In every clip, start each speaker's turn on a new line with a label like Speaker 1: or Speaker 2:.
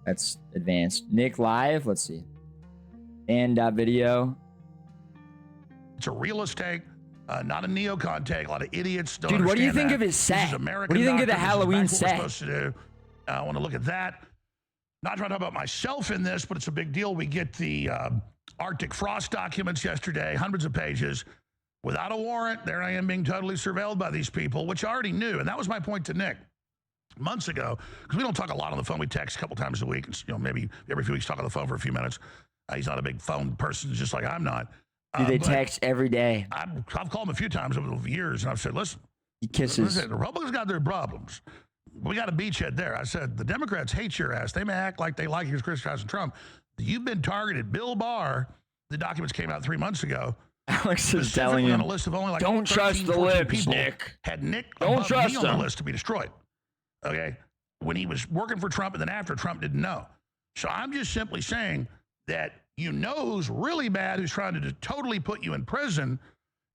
Speaker 1: That's advanced. Nick live. Let's see. And video.
Speaker 2: It's a realist take, not a neocon take. A lot of idiots don't
Speaker 1: Dude, what do you think
Speaker 2: that.
Speaker 1: of his set?
Speaker 2: This is
Speaker 1: What do you think of the Halloween set?
Speaker 2: What we're supposed to do. I want to look at that. Not trying to talk about myself in this, but it's a big deal. We get the Arctic frost documents yesterday, hundreds of pages. Without a warrant, there I am being totally surveilled by these people, which I already knew. And that was my point to Nick months ago, because we don't talk a lot on the phone. We text a couple times a week. And, maybe every few weeks talk on the phone for a few minutes. He's not a big phone person, just like I'm not.
Speaker 1: Dude, they text every day.
Speaker 2: I've called him a few times over the years, and I've said, listen,
Speaker 1: he kisses.
Speaker 2: The Republicans got their problems. We got a beachhead there. I said, the Democrats hate your ass. They may act like they like you as criticizing Trump. You've been targeted. Bill Barr, the documents came out 3 months ago.
Speaker 1: Alex is telling him,
Speaker 2: on a list of only like
Speaker 1: don't
Speaker 2: 13,
Speaker 1: trust the lips,
Speaker 2: Nick. Had Nick
Speaker 1: don't trust
Speaker 2: me on the list to be destroyed. Okay? When he was working for Trump and then after Trump didn't know. So I'm just simply saying that you know who's really bad, who's trying to totally put you in prison.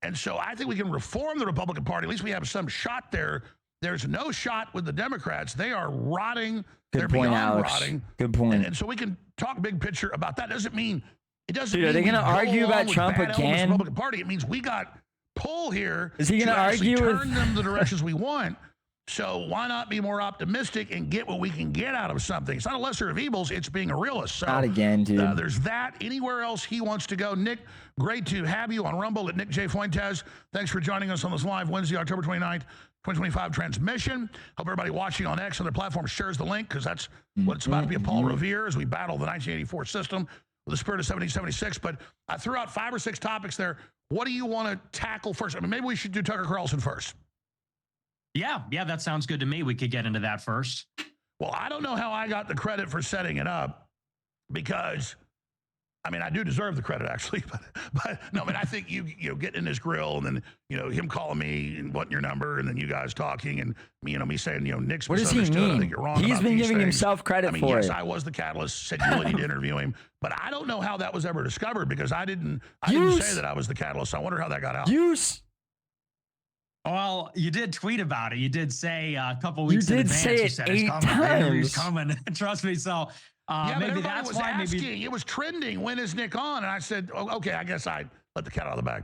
Speaker 2: And so I think we can reform the Republican Party. At least we have some shot there. There's no shot with the Democrats. They are rotting. They're
Speaker 1: point,
Speaker 2: beyond
Speaker 1: Alex.
Speaker 2: rotting.
Speaker 1: Good point.
Speaker 2: And so we can talk big picture about that. Doesn't mean it doesn't.
Speaker 1: Dude, are they going to argue about Trump again?
Speaker 2: Republican Party. It means we got pull here.
Speaker 1: Is he going to argue
Speaker 2: turn them the directions we want? So why not be more optimistic and get what we can get out of something? It's not a lesser of evils. It's being a realist. So,
Speaker 1: not again, dude.
Speaker 2: There's that. Anywhere else he wants to go. Nick, great to have you on Rumble at Nick J. Fuentes. Thanks for joining us on this live Wednesday, October 29th, 2025 transmission. Hope everybody watching on X and their platform shares the link, because that's what it's about to be a Paul Revere as we battle the 1984 system with the spirit of 1776. But I threw out 5 or 6 topics there. What do you want to tackle first? I mean, maybe we should do Tucker Carlson first.
Speaker 3: Yeah, that sounds good to me. We could get into that first.
Speaker 2: Well, I don't know how I got the credit for setting it up, because, I mean, I do deserve the credit, actually. But no, I mean, I think you get in his grill, and then, him calling me and wanting your number, and then you guys talking, and me saying, Nick's
Speaker 1: what does he mean?
Speaker 2: I think you're wrong.
Speaker 1: He's been giving
Speaker 2: things.
Speaker 1: himself credit for
Speaker 2: yes,
Speaker 1: it.
Speaker 2: I was the catalyst. Said you really need to interview him, but I don't know how that was ever discovered, because I didn't say that I was the catalyst. I wonder how that got out.
Speaker 3: Well, you did tweet about it. You did say a couple weeks in advance.
Speaker 1: You did say it 8 times.
Speaker 3: He's coming. Trust me. So maybe that's why.
Speaker 2: Maybe it was trending. When is Nick on? And I said, okay, I guess I let the cat out of the bag.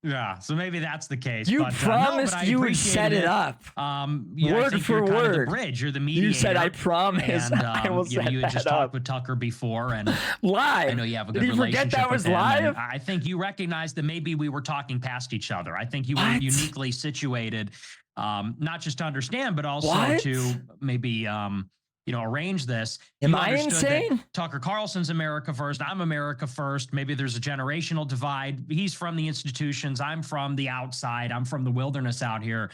Speaker 3: Yeah, so maybe that's the case.
Speaker 1: You promised you would set it up. Word for word.
Speaker 3: Kind of the bridge. You're the mediator.
Speaker 1: You said, I promise.
Speaker 3: And,
Speaker 1: I will set
Speaker 3: you had just
Speaker 1: that up.
Speaker 3: talked with Tucker before, and
Speaker 1: live.
Speaker 3: I know you have a good
Speaker 1: Did you
Speaker 3: relationship
Speaker 1: forget that was
Speaker 3: with him,
Speaker 1: live?
Speaker 3: I think you recognized that maybe we were talking past each other. I think you were uniquely situated, not just to understand, but also to maybe arrange this.
Speaker 1: Am I insane?
Speaker 3: Tucker Carlson's America first. I'm America first. Maybe there's a generational divide. He's from the institutions. I'm from the outside. I'm from the wilderness out here.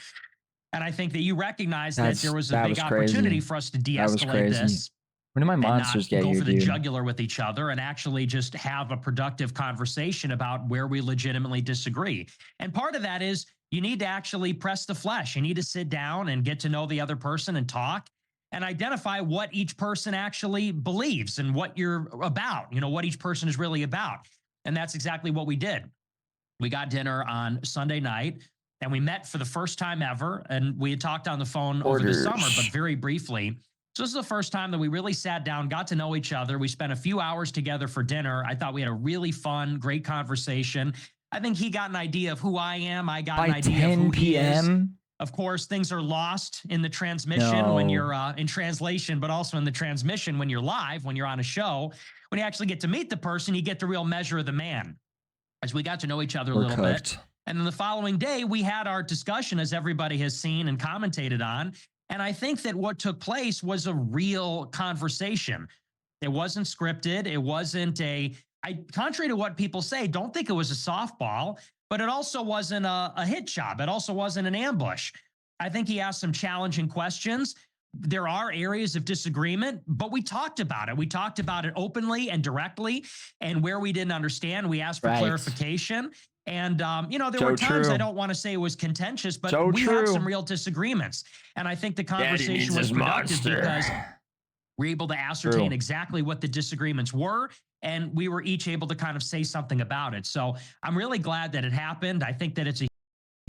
Speaker 3: And I think that you recognize that there was a big opportunity for us to de-escalate this.
Speaker 1: When do my monsters get
Speaker 3: go
Speaker 1: you,
Speaker 3: for the
Speaker 1: dude?
Speaker 3: jugular with each other and actually just have a productive conversation about where we legitimately disagree. And part of that is you need to actually press the flesh. You need to sit down and get to know the other person and talk and identify what each person actually believes and what you're about, what each person is really about. And that's exactly what we did. We got dinner on Sunday night, and we met for the first time ever. And we had talked on the phone over the summer, but very briefly. So this is the first time that we really sat down, got to know each other. We spent a few hours together for dinner. I thought we had a really fun, great conversation. I think he got an idea of who I am. I got an idea of who he is. Of course, things are lost in the transmission when you're in translation, but also in the transmission when you're live, when you're on a show. When you actually get to meet the person, you get the real measure of the man. As we got to know each other a little bit. And then the following day, we had our discussion, as everybody has seen and commentated on. And I think that what took place was a real conversation. It wasn't scripted. It wasn't contrary to what people say, don't think it was a softball. But it also wasn't a hit job. It also wasn't an ambush. I think he asked some challenging questions. There are areas of disagreement, but we talked about it. We talked about it openly and directly. And where we didn't understand, we asked for clarification. And, there were times I don't want to say it was contentious, but we had some real disagreements. And I think the conversation was productive because we're able to ascertain exactly what the disagreements were. And we were each able to kind of say something about it. So I'm really glad that it happened. I think that it's a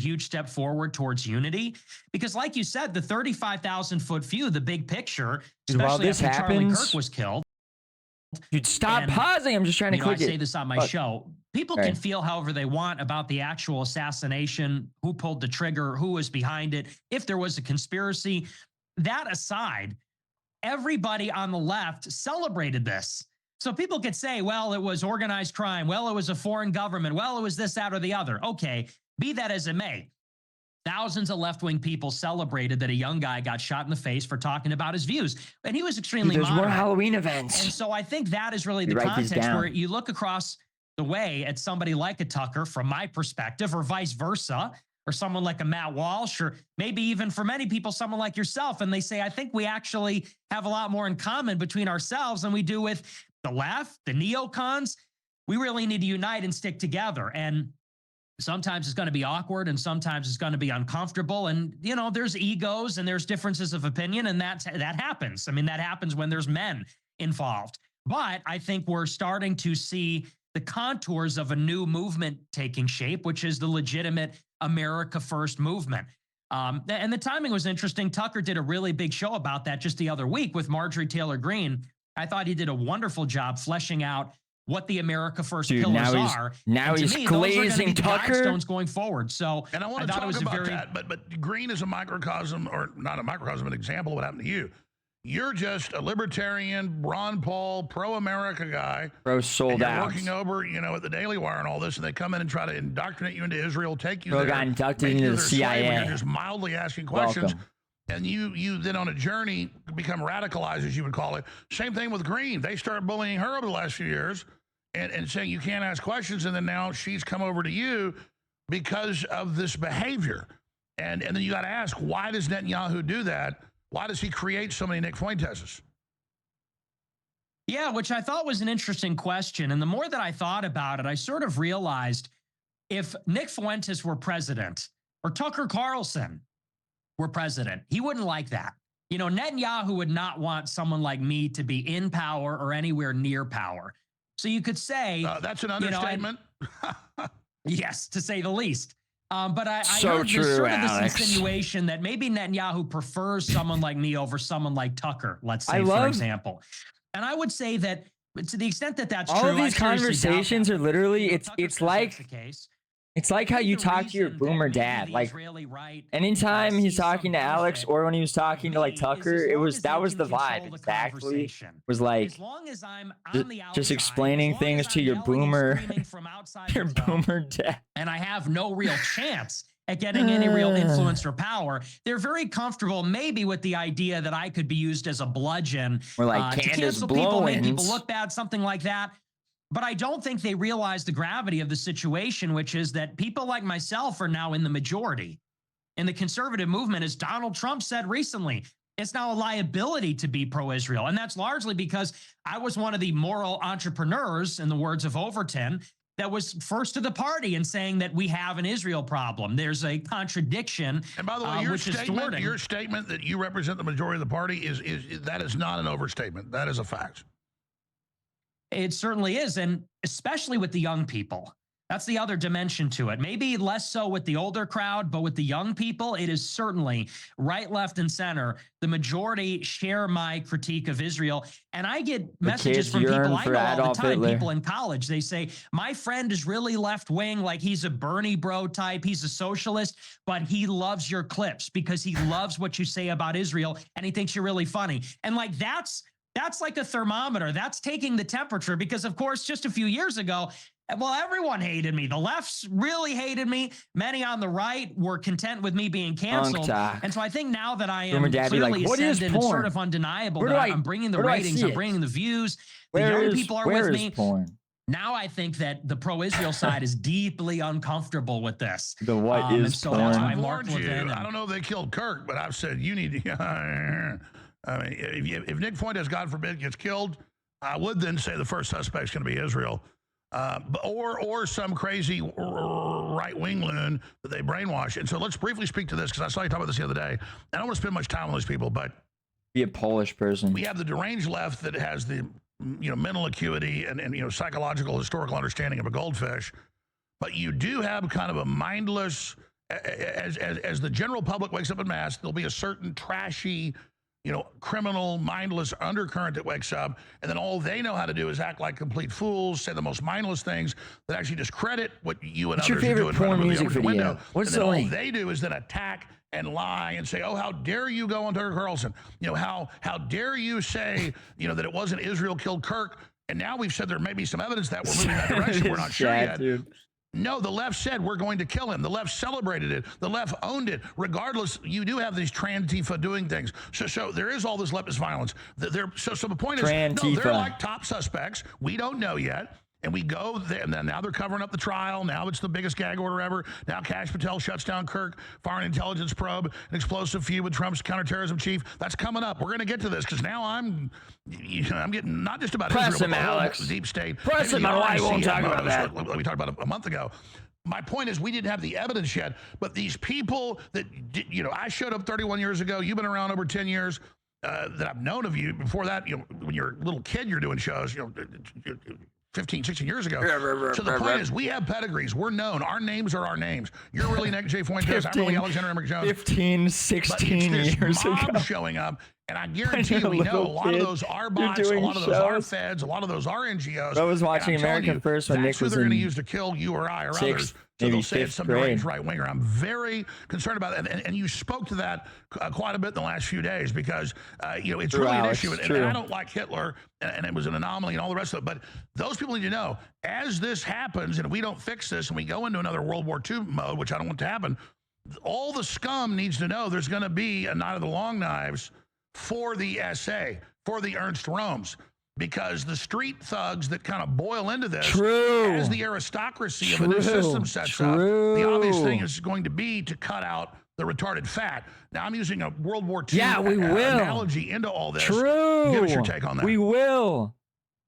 Speaker 3: huge step forward towards unity. Because like you said, the 35,000-foot view, the big picture,
Speaker 1: Dude, while
Speaker 3: especially
Speaker 1: this
Speaker 3: after Charlie
Speaker 1: happens,
Speaker 3: Kirk was killed.
Speaker 1: Dude, stop
Speaker 3: And,
Speaker 1: pausing. I'm just trying to click
Speaker 3: I
Speaker 1: it.
Speaker 3: say this on my show. People
Speaker 1: Sorry.
Speaker 3: can feel however they want about the actual assassination, who pulled the trigger, who was behind it, if there was a conspiracy. That aside, everybody on the left celebrated this. So people could say, well, it was organized crime. Well, it was a foreign government. Well, it was this, that, or the other. Okay, be that as it may. Thousands of left-wing people celebrated that a young guy got shot in the face for talking about his views. And he was extremely
Speaker 1: Dude, there's more
Speaker 3: moderate.
Speaker 1: Halloween events.
Speaker 3: And so I think that is really the
Speaker 1: write these
Speaker 3: context
Speaker 1: down.
Speaker 3: where you look across the way at somebody like a Tucker, from my perspective, or vice versa, or someone like a Matt Walsh, or maybe even for many people, someone like yourself. And they say, I think we actually have a lot more in common between ourselves than we do with the left, the neocons. We really need to unite and stick together. And sometimes it's going to be awkward, and sometimes it's going to be uncomfortable. And, you know, there's egos and there's differences of opinion, and that happens. I mean, that happens when there's men involved. But I think we're starting to see the contours of a new movement taking shape, which is the legitimate America First movement. And the timing was interesting. Tucker did a really big show about that just the other week with Marjorie Taylor Greene. I thought he did a wonderful job fleshing out what the America First pillars are.
Speaker 1: Now he's glazing Tucker.
Speaker 3: Stones going forward. So,
Speaker 2: and I want to talk about that, but Green is a microcosm, or not a microcosm, an example of what happened to you. You're just a libertarian, Ron Paul, pro-America guy.
Speaker 1: Bro, sold out.
Speaker 2: You're working over, you know, at the Daily Wire and all this, and they come in and try to indoctrinate you into Israel, take you
Speaker 1: Bro
Speaker 2: there.
Speaker 1: got inducted into the CIA.
Speaker 2: And you're just mildly asking questions.
Speaker 1: Welcome.
Speaker 2: And you then on a journey become radicalized, as you would call it. Same thing with Green. They start bullying her over the last few years and saying you can't ask questions. And then now she's come over to you because of this behavior. And then you got to ask, why does Netanyahu do that? Why does he create so many Nick Fuenteses?
Speaker 3: Yeah, which I thought was an interesting question. And the more that I thought about it, I sort of realized if Nick Fuentes were president or Tucker Carlson were president, he wouldn't like that. You know, Netanyahu would not want someone like me to be in power or anywhere near power. So you could say
Speaker 2: that's an understatement.
Speaker 3: Yes, to say the least. But I
Speaker 1: so
Speaker 3: heard
Speaker 1: true,
Speaker 3: there's sort of
Speaker 1: Alex.
Speaker 3: this insinuation that maybe Netanyahu prefers someone like me over someone like Tucker, let's say, for example. And I would say that to the extent that that's
Speaker 1: all
Speaker 3: true,
Speaker 1: of these conversations are literally, it's like how you talk to your boomer dad. Like anytime he's talking to Alex or when he was talking to like Tucker, that was the vibe. Exactly. Was like just explaining things to your boomer dad.
Speaker 3: And I have no real chance at getting any real influence or power. They're very comfortable maybe with the idea that I could be used as a bludgeon
Speaker 1: or like
Speaker 3: to cancel people, make people look bad, something like that. But I don't think they realize the gravity of the situation, which is that people like myself are now in the majority. In the conservative movement, as Donald Trump said recently, it's now a liability to be pro-Israel. And that's largely because I was one of the moral entrepreneurs, in the words of Overton, that was first to the party in saying that we have an Israel problem. There's a contradiction.
Speaker 2: And by the way, your statement that you represent the majority of the party is not an overstatement. That is a fact.
Speaker 3: It certainly is, and especially with the young people. That's the other dimension to it. Maybe less so with the older crowd, but with the young people, it is certainly right, left, and center. The majority share my critique of Israel. And I get messages from people I know all the time, people in college. They say, my friend is really left-wing, like he's a Bernie bro type, he's a socialist, but he loves your clips because he loves what you say about Israel, and he thinks you're really funny. And like that's like a thermometer. That's taking the temperature because, of course, just a few years ago, well, everyone hated me. The lefts really hated me. Many on the right were content with me being canceled. And so I think now that I am clearly ascendant, it's sort of undeniable that I'm bringing the ratings, I'm bringing the views. The young people are with me. Now I think that the pro-Israel side is deeply uncomfortable with this.
Speaker 1: The what is
Speaker 3: so
Speaker 1: porn?
Speaker 3: that's why
Speaker 2: I
Speaker 3: Mark
Speaker 2: warned you.
Speaker 3: Levin
Speaker 2: I don't know if they killed Kirk, but I've said you need to. I mean, if Nick Fuentes, God forbid, gets killed, I would then say the first suspect's going to be Israel, or some crazy right-wing loon that they brainwash. And so let's briefly speak to this because I saw you talk about this the other day. And I don't want to spend much time on these people, but
Speaker 1: be a Polish person.
Speaker 2: We have the deranged left that has the mental acuity and psychological historical understanding of a goldfish, but you do have kind of a mindless as the general public wakes up en masse, there'll be a certain trashy, criminal, mindless undercurrent that wakes up, and then all they know how to do is act like complete fools, say the most mindless things that actually discredit what you and
Speaker 1: What's your
Speaker 2: others are
Speaker 1: favorite
Speaker 2: doing.
Speaker 1: porn music video?
Speaker 2: Window,
Speaker 1: What's
Speaker 2: and then
Speaker 1: the
Speaker 2: all
Speaker 1: link?
Speaker 2: they do is then attack and lie and say, oh, how dare you go on Tucker Carlson? How dare you say, that it wasn't Israel killed Kirk? And now we've said there may be some evidence that we're moving that direction. We're not sure yet.
Speaker 1: Dude.
Speaker 2: No, the left said we're going to kill him. The left celebrated it. The left owned it. Regardless, you do have these Trantifa doing things. So there is all this leftist violence. So the point is, no, they're like top suspects. We don't know yet. And we go there, and then now they're covering up the trial. Now it's the biggest gag order ever. Now Kash Patel shuts down Kirk, foreign intelligence probe, an explosive feud with Trump's counterterrorism chief. That's coming up. We're going to get to this because now I'm getting not just about
Speaker 1: Press
Speaker 2: Israel,
Speaker 1: him,
Speaker 2: but the whole
Speaker 1: Alex.
Speaker 2: deep state.
Speaker 1: Press him on why he won't talk about that.
Speaker 2: We talked about a month ago. My point is we didn't have the evidence yet, but these people that, I showed up 31 years ago. You've been around over 10 years. That I've known of you. Before that, when you're a little kid, you're doing shows, 15, 16 years ago. So the point is, we have pedigrees. We're known. Our names are our names. You're really Nick J. Fuentes. I'm really Alexander Emmerick Jones.
Speaker 1: 15, 16 years ago.
Speaker 2: Showing up. And I guarantee you, we know a lot of those are bots, a lot of those are feds, a lot of those are NGOs.
Speaker 1: I was watching America First when Nick was
Speaker 2: in. That's who they're going to use to kill you or I or others. So they'll say it's some deranged right winger. I'm very concerned about it. And you spoke to that quite a bit in the last few days because, it's really an issue. And I don't like Hitler, and it was an anomaly and all the rest of it. But those people need to know, as this happens and we don't fix this and we go into another World War II mode, which I don't want to happen, all the scum needs to know there's going to be a Night of the Long Knives for the SA, for the Ernst Rohms. Because the street thugs that kind of boil into this, as the aristocracy of the new system sets up, the obvious thing is going to be to cut out the retarded fat. Now, I'm using a World War II analogy into all this. Give us your take on that.
Speaker 1: We will.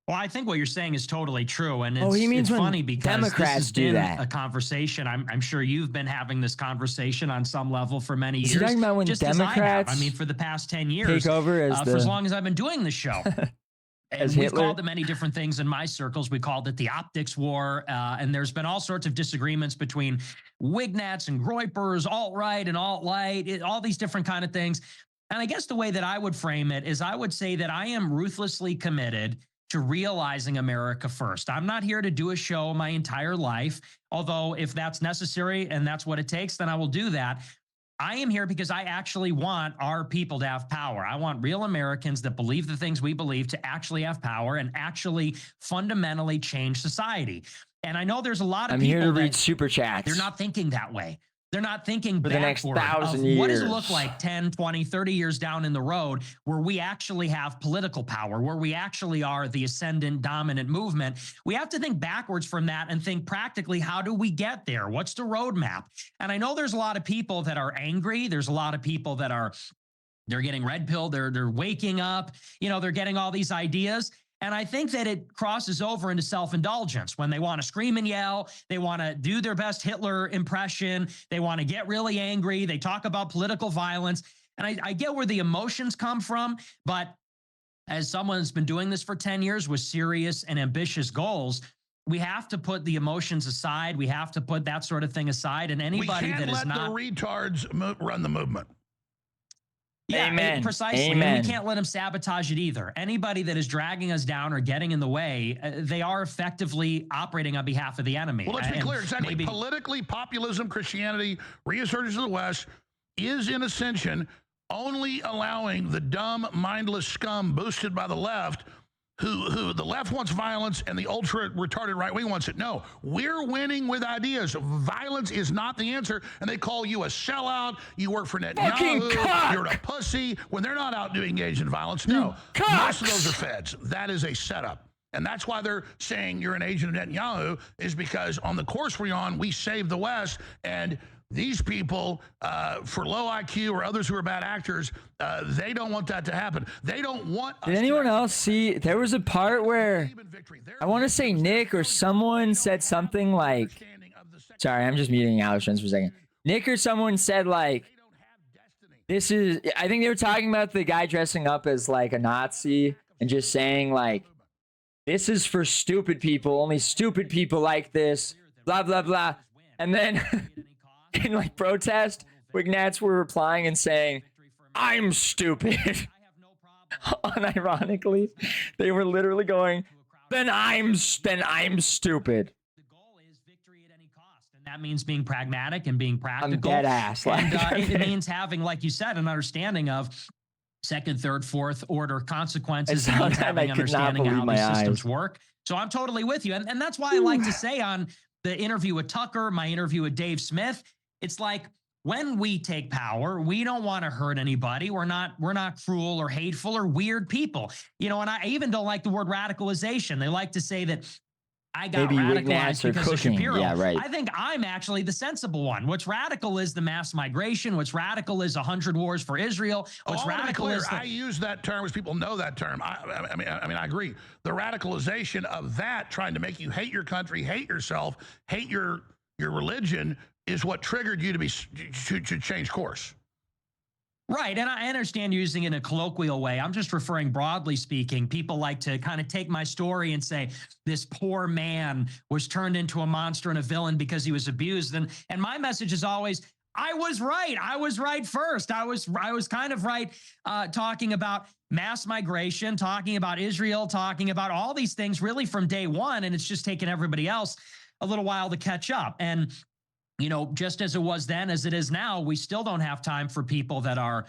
Speaker 3: Well, I think what you're saying is totally true, and
Speaker 1: it's
Speaker 3: funny because
Speaker 1: Democrats
Speaker 3: this has been a conversation. I'm sure you've been having this conversation on some level for many years.
Speaker 1: You're talking about when
Speaker 3: just
Speaker 1: Democrats,
Speaker 3: I mean, for the past 10 years,
Speaker 1: take over
Speaker 3: for as long as I've been doing the show. And we've called it many different things in my circles. We called it the optics war. And there's been all sorts of disagreements between Wignats and Groypers, alt-right and alt-light, all these different kind of things. And I guess the way that I would frame it is I would say that I am ruthlessly committed to realizing America first. I'm not here to do a show my entire life, although if that's necessary and that's what it takes, then I will do that. I am here because I actually want our people to have power. I want real Americans that believe the things we believe to actually have power and actually fundamentally change society. And I know there's a lot of
Speaker 1: I'm
Speaker 3: people
Speaker 1: here to read super chats.
Speaker 3: They're not thinking that way. They're not thinking
Speaker 1: for the next 1,000 years.
Speaker 3: What does it look like 10, 20, 30 years down in the road where we actually have political power, where we actually are the ascendant dominant movement? We have to think backwards from that and think practically, how do we get there? What's the roadmap? And I know there's a lot of people that are angry. There's a lot of people that they're getting red pilled. They're waking up. They're getting all these ideas. And I think that it crosses over into self-indulgence when they want to scream and yell. They want to do their best Hitler impression. They want to get really angry. They talk about political violence. And I get where the emotions come from. But as someone that's been doing this for 10 years with serious and ambitious goals, we have to put the emotions aside. We have to put that sort of thing aside. And anybody that is not...
Speaker 2: We can't let the retards run the movement.
Speaker 3: Yeah,
Speaker 1: Amen.
Speaker 3: Precisely.
Speaker 1: Amen.
Speaker 3: And we can't let them sabotage it either. Anybody that is dragging us down or getting in the way, they are effectively operating on behalf of the enemy.
Speaker 2: Well, let's be clear. Exactly. Politically, populism, Christianity, resurgence of the West is in ascension, only allowing the dumb, mindless scum boosted by the left, who the left wants violence and the ultra retarded right wing wants it. No, we're winning with ideas. Violence is not the answer. And they call you a sellout. You work for Netanyahu. You're a pussy when they're not out doing engaged in violence. No, most of those are feds. That is a setup. And that's why they're saying you're an agent of Netanyahu, is because on the course we're on, we save the West. And these people, for low IQ or others who are bad actors, they don't want that to happen. They don't want.
Speaker 1: Did anyone else see? There was a part where I want to say Nick or someone said something like, sorry, I'm just muting Alex Jones for a second. Nick or someone said like, this is, I think they were talking about the guy dressing up as like a Nazi and just saying like, this is for stupid people. Only stupid people like this, blah, blah, blah. And then in like protest, Wignats were replying and saying, "I'm stupid." Unironically, they were literally going, then I'm stupid.
Speaker 3: The goal is victory at any cost, and that means being pragmatic and being practical.
Speaker 1: I'm dead ass.
Speaker 3: And it means having, like you said, an understanding of second, third, fourth order consequences. It means having an understanding of how these systems work. So I'm totally with you, and that's why I like to say on the interview with Tucker, my interview with Dave Smith, it's like, when we take power, we don't want to hurt anybody. We're not cruel or hateful or weird people. You know, and I even don't like the word radicalization. They like to say that I got radicalized because of Shapiro.
Speaker 1: Yeah, right.
Speaker 3: I think I'm actually the sensible one. What's radical is the mass migration. What's radical is 100 wars for Israel. What's radical is
Speaker 2: I use that term as people know that term. I mean, I agree. The radicalization of that, trying to make you hate your country, hate yourself, hate your religion, is what triggered you to change course.
Speaker 3: Right, and I understand using it in a colloquial way. I'm just referring broadly speaking. People like to kind of take my story and say, this poor man was turned into a monster and a villain because he was abused. And my message is always, I was right. I was right first. I was kind of right talking about mass migration, talking about Israel, talking about all these things really from day one. And it's just taken everybody else a little while to catch up. And you know, just as it was then, as it is now, we still don't have time for people that are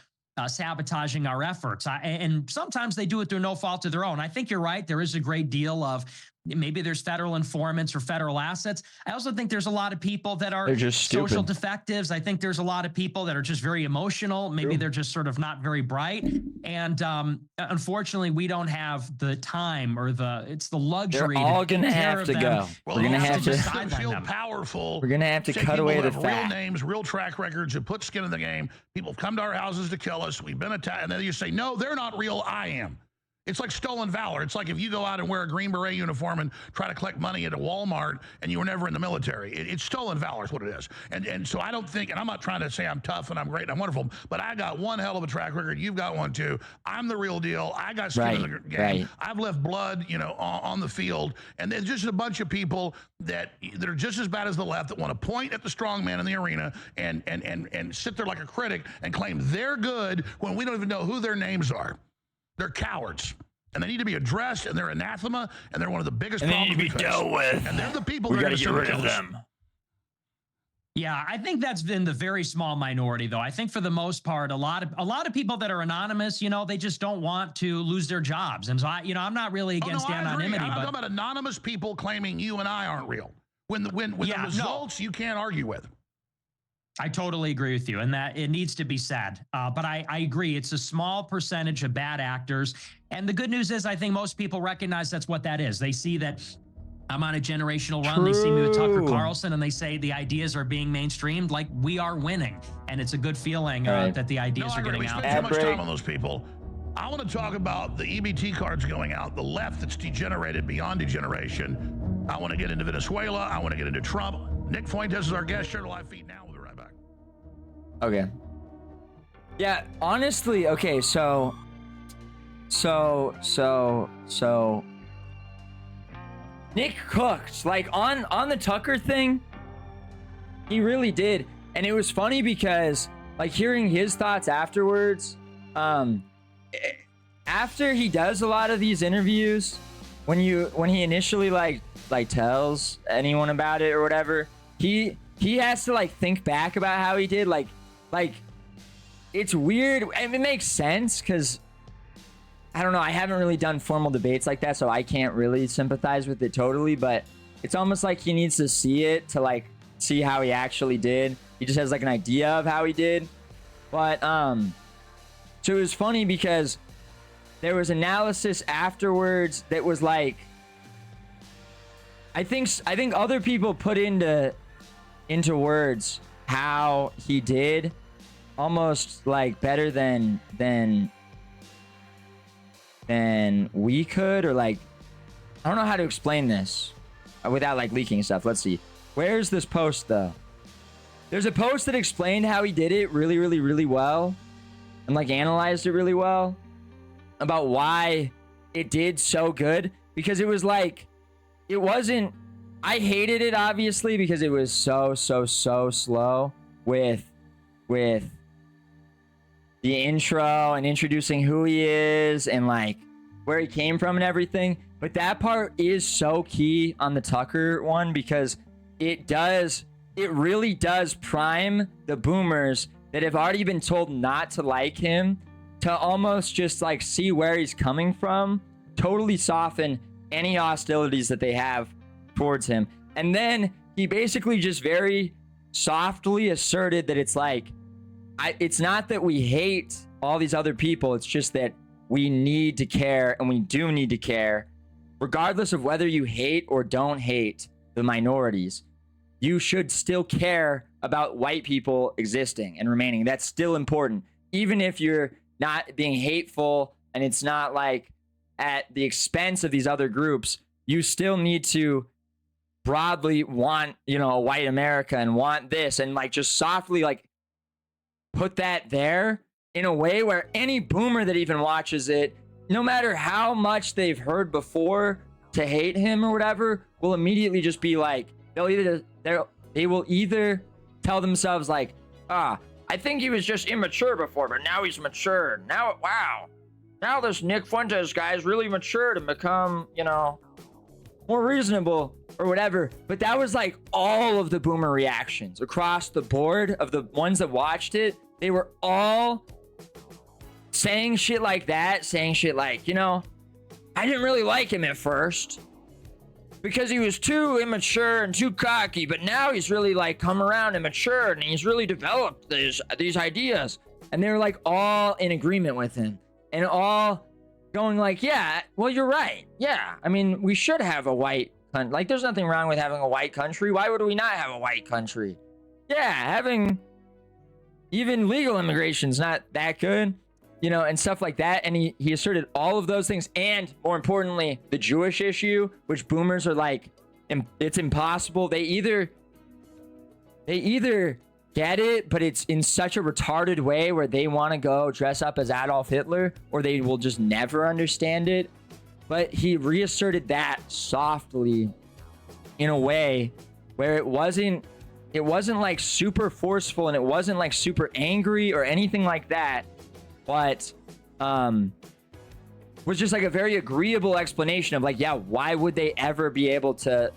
Speaker 3: sabotaging our efforts. And sometimes they do it through no fault of their own. I think you're right. There is a great deal of maybe there's federal informants or federal assets. I also think there's a lot of people that are just social defectives. I think there's a lot of people that are just very emotional. Maybe they're just sort of not very bright. And unfortunately, we don't have the time or it's the luxury.
Speaker 1: They're all going to have to go.
Speaker 2: Well,
Speaker 1: we're going to have to
Speaker 2: feel powerful.
Speaker 1: We're going to have to cut away the fat.
Speaker 2: Real names, real track records, who put skin in the game. People have come to our houses to kill us. We've been attacked. And then you say, no, they're not real. I am. It's like stolen valor. It's like if you go out and wear a Green Beret uniform and try to collect money at a Walmart and you were never in the military. It's stolen valor is what it is. And so I don't think, and I'm not trying to say I'm tough and I'm great and I'm wonderful, but I got one hell of a track record. You've got one too. I'm the real deal. I got skin in the game. Right. I've left blood, you know, on the field. And there's just a bunch of people that are just as bad as the left that want to point at the strong man in the arena and sit there like a critic and claim they're good when we don't even know who their names are. They're cowards, and they need to be addressed, and they're anathema, and they're one of the biggest problems
Speaker 1: we face. Dealt with.
Speaker 2: And they're the people
Speaker 1: we
Speaker 2: that
Speaker 1: got to get rid of them.
Speaker 3: Yeah, I think that's been the very small minority, though. I think for the most part, a lot of people that are anonymous, you know, they just don't want to lose their jobs. And so, I'm not really against anonymity.
Speaker 2: I'm talking about anonymous people claiming you and I aren't real. When the results you can't argue with.
Speaker 3: I totally agree with you, and that it needs to be said. But I agree, it's a small percentage of bad actors. And the good news is I think most people recognize that's what that is. They see that I'm on a generational run. They see me with Tucker Carlson, and they say the ideas are being mainstreamed like we are winning. And it's a good feeling that the ideas are getting out.
Speaker 2: We spend too much time on those people. I want to talk about the EBT cards going out, the left that's degenerated beyond degeneration. I want to get into Venezuela. I want to get into Trump. Nick Fuentes is our guest. Share the live feed now.
Speaker 1: Okay. Yeah, honestly, okay, so Nick cooked, like on the Tucker thing, he really did. And it was funny because like hearing his thoughts afterwards, after he does a lot of these interviews, when he initially like tells anyone about it or whatever, he has to like think back about how he did, like it's weird. And it makes sense because I don't know, I haven't really done formal debates like that, so I can't really sympathize with it totally, but it's almost like he needs to see it to like see how he actually did. He just has like an idea of how he did. But so it was funny because there was analysis afterwards that was like, I think other people put into words how he did almost like better than we could, or like I don't know how to explain this without like leaking stuff. Let's see, where's this post though? There's a post that explained how he did it really well and like analyzed it really well about why it did so good, because it was like I hated it obviously because it was so slow with the intro and introducing who he is and like where he came from and everything. But that part is so key on the Tucker one because it really does prime the boomers that have already been told not to like him to almost just like see where he's coming from, totally soften any hostilities that they have towards him. And then he basically just very softly asserted that it's like, it's not that we hate all these other people. It's just that we need to care, and we do need to care. Regardless of whether you hate or don't hate the minorities, you should still care about white people existing and remaining. That's still important. Even if you're not being hateful and it's not like at the expense of these other groups, you still need to broadly want, a white America and want this and like just softly like put that there in a way where any boomer that even watches it, no matter how much they've heard before to hate him or whatever, will immediately just be like, they will either tell themselves like, I think he was just immature before, but now he's matured. Now this Nick Fuentes guy is really matured and become, more reasonable or whatever. But that was like all of the boomer reactions across the board of the ones that watched it. They were all saying shit like that, saying shit like, I didn't really like him at first because he was too immature and too cocky, but now he's really like come around and matured and he's really developed these ideas. And they were like all in agreement with him and all going like, yeah, well, you're right. Yeah. I mean, we should have a white country. Like, there's nothing wrong with having a white country. Why would we not have a white country? Yeah. Having even legal immigration's not that good, and stuff like that. And he asserted all of those things. And more importantly, the Jewish issue, which boomers are like, it's impossible. They either get it, but it's in such a retarded way where they want to go dress up as Adolf Hitler, or they will just never understand it. But he reasserted that softly in a way where it wasn't like super forceful and it wasn't like super angry or anything like that, but was just like a very agreeable explanation of like, yeah, why would they ever be able to,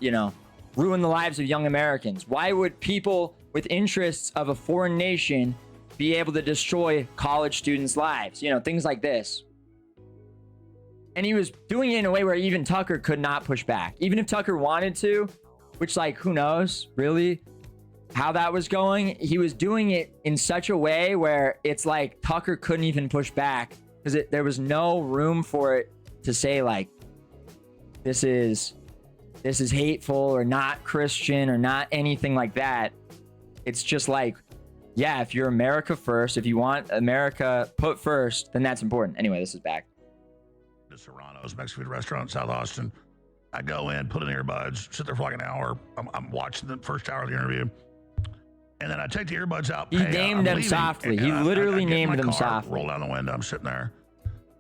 Speaker 1: ruin the lives of young Americans? Why would people with interests of a foreign nation be able to destroy college students' lives? Things like this. And he was doing it in a way where even Tucker could not push back. Even if Tucker wanted to, which like, who knows really how that was going. He was doing it in such a way where it's like Tucker couldn't even push back because there was no room for it to say like, this is hateful or not Christian or not anything like that. It's just like, yeah, if you're America first, if you want America put first, then that's important. Anyway, this is back.
Speaker 2: The Serrano's Mexican food restaurant in South Austin. I go in, put in earbuds, sit there for like an hour. I'm watching the first hour of the interview. And then I take the earbuds out.
Speaker 1: He named them softly. He literally named them softly.
Speaker 2: Roll down the window. I'm sitting there.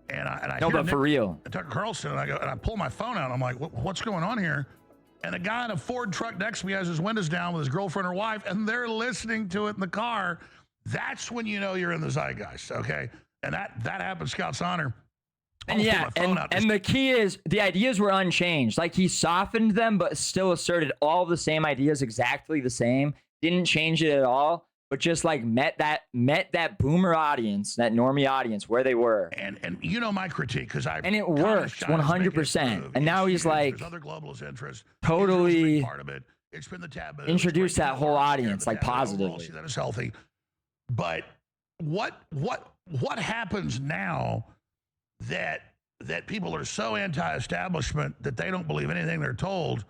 Speaker 2: And I
Speaker 1: no, but for real.
Speaker 2: Tucker Carlson, and I pull my phone out. And I'm like, what's going on here? And a guy in a Ford truck next to me has his windows down with his girlfriend or wife, and they're listening to it in the car. That's when you know you're in the zeitgeist, okay? And that happened, Scott's honor.
Speaker 1: And yeah, and the key is the ideas were unchanged. Like he softened them, but still asserted all the same ideas, exactly the same. Didn't change it at all, but just like met that boomer audience, that normie audience where they were.
Speaker 2: And my critique, because and
Speaker 1: it worked 100%. And now he's like
Speaker 2: other globalist interests,
Speaker 1: totally
Speaker 2: part of it. It's been the taboo.
Speaker 1: Introduced that whole audience like positively.
Speaker 2: That is healthy. But what happens now that people are so anti-establishment that they don't believe anything they're told?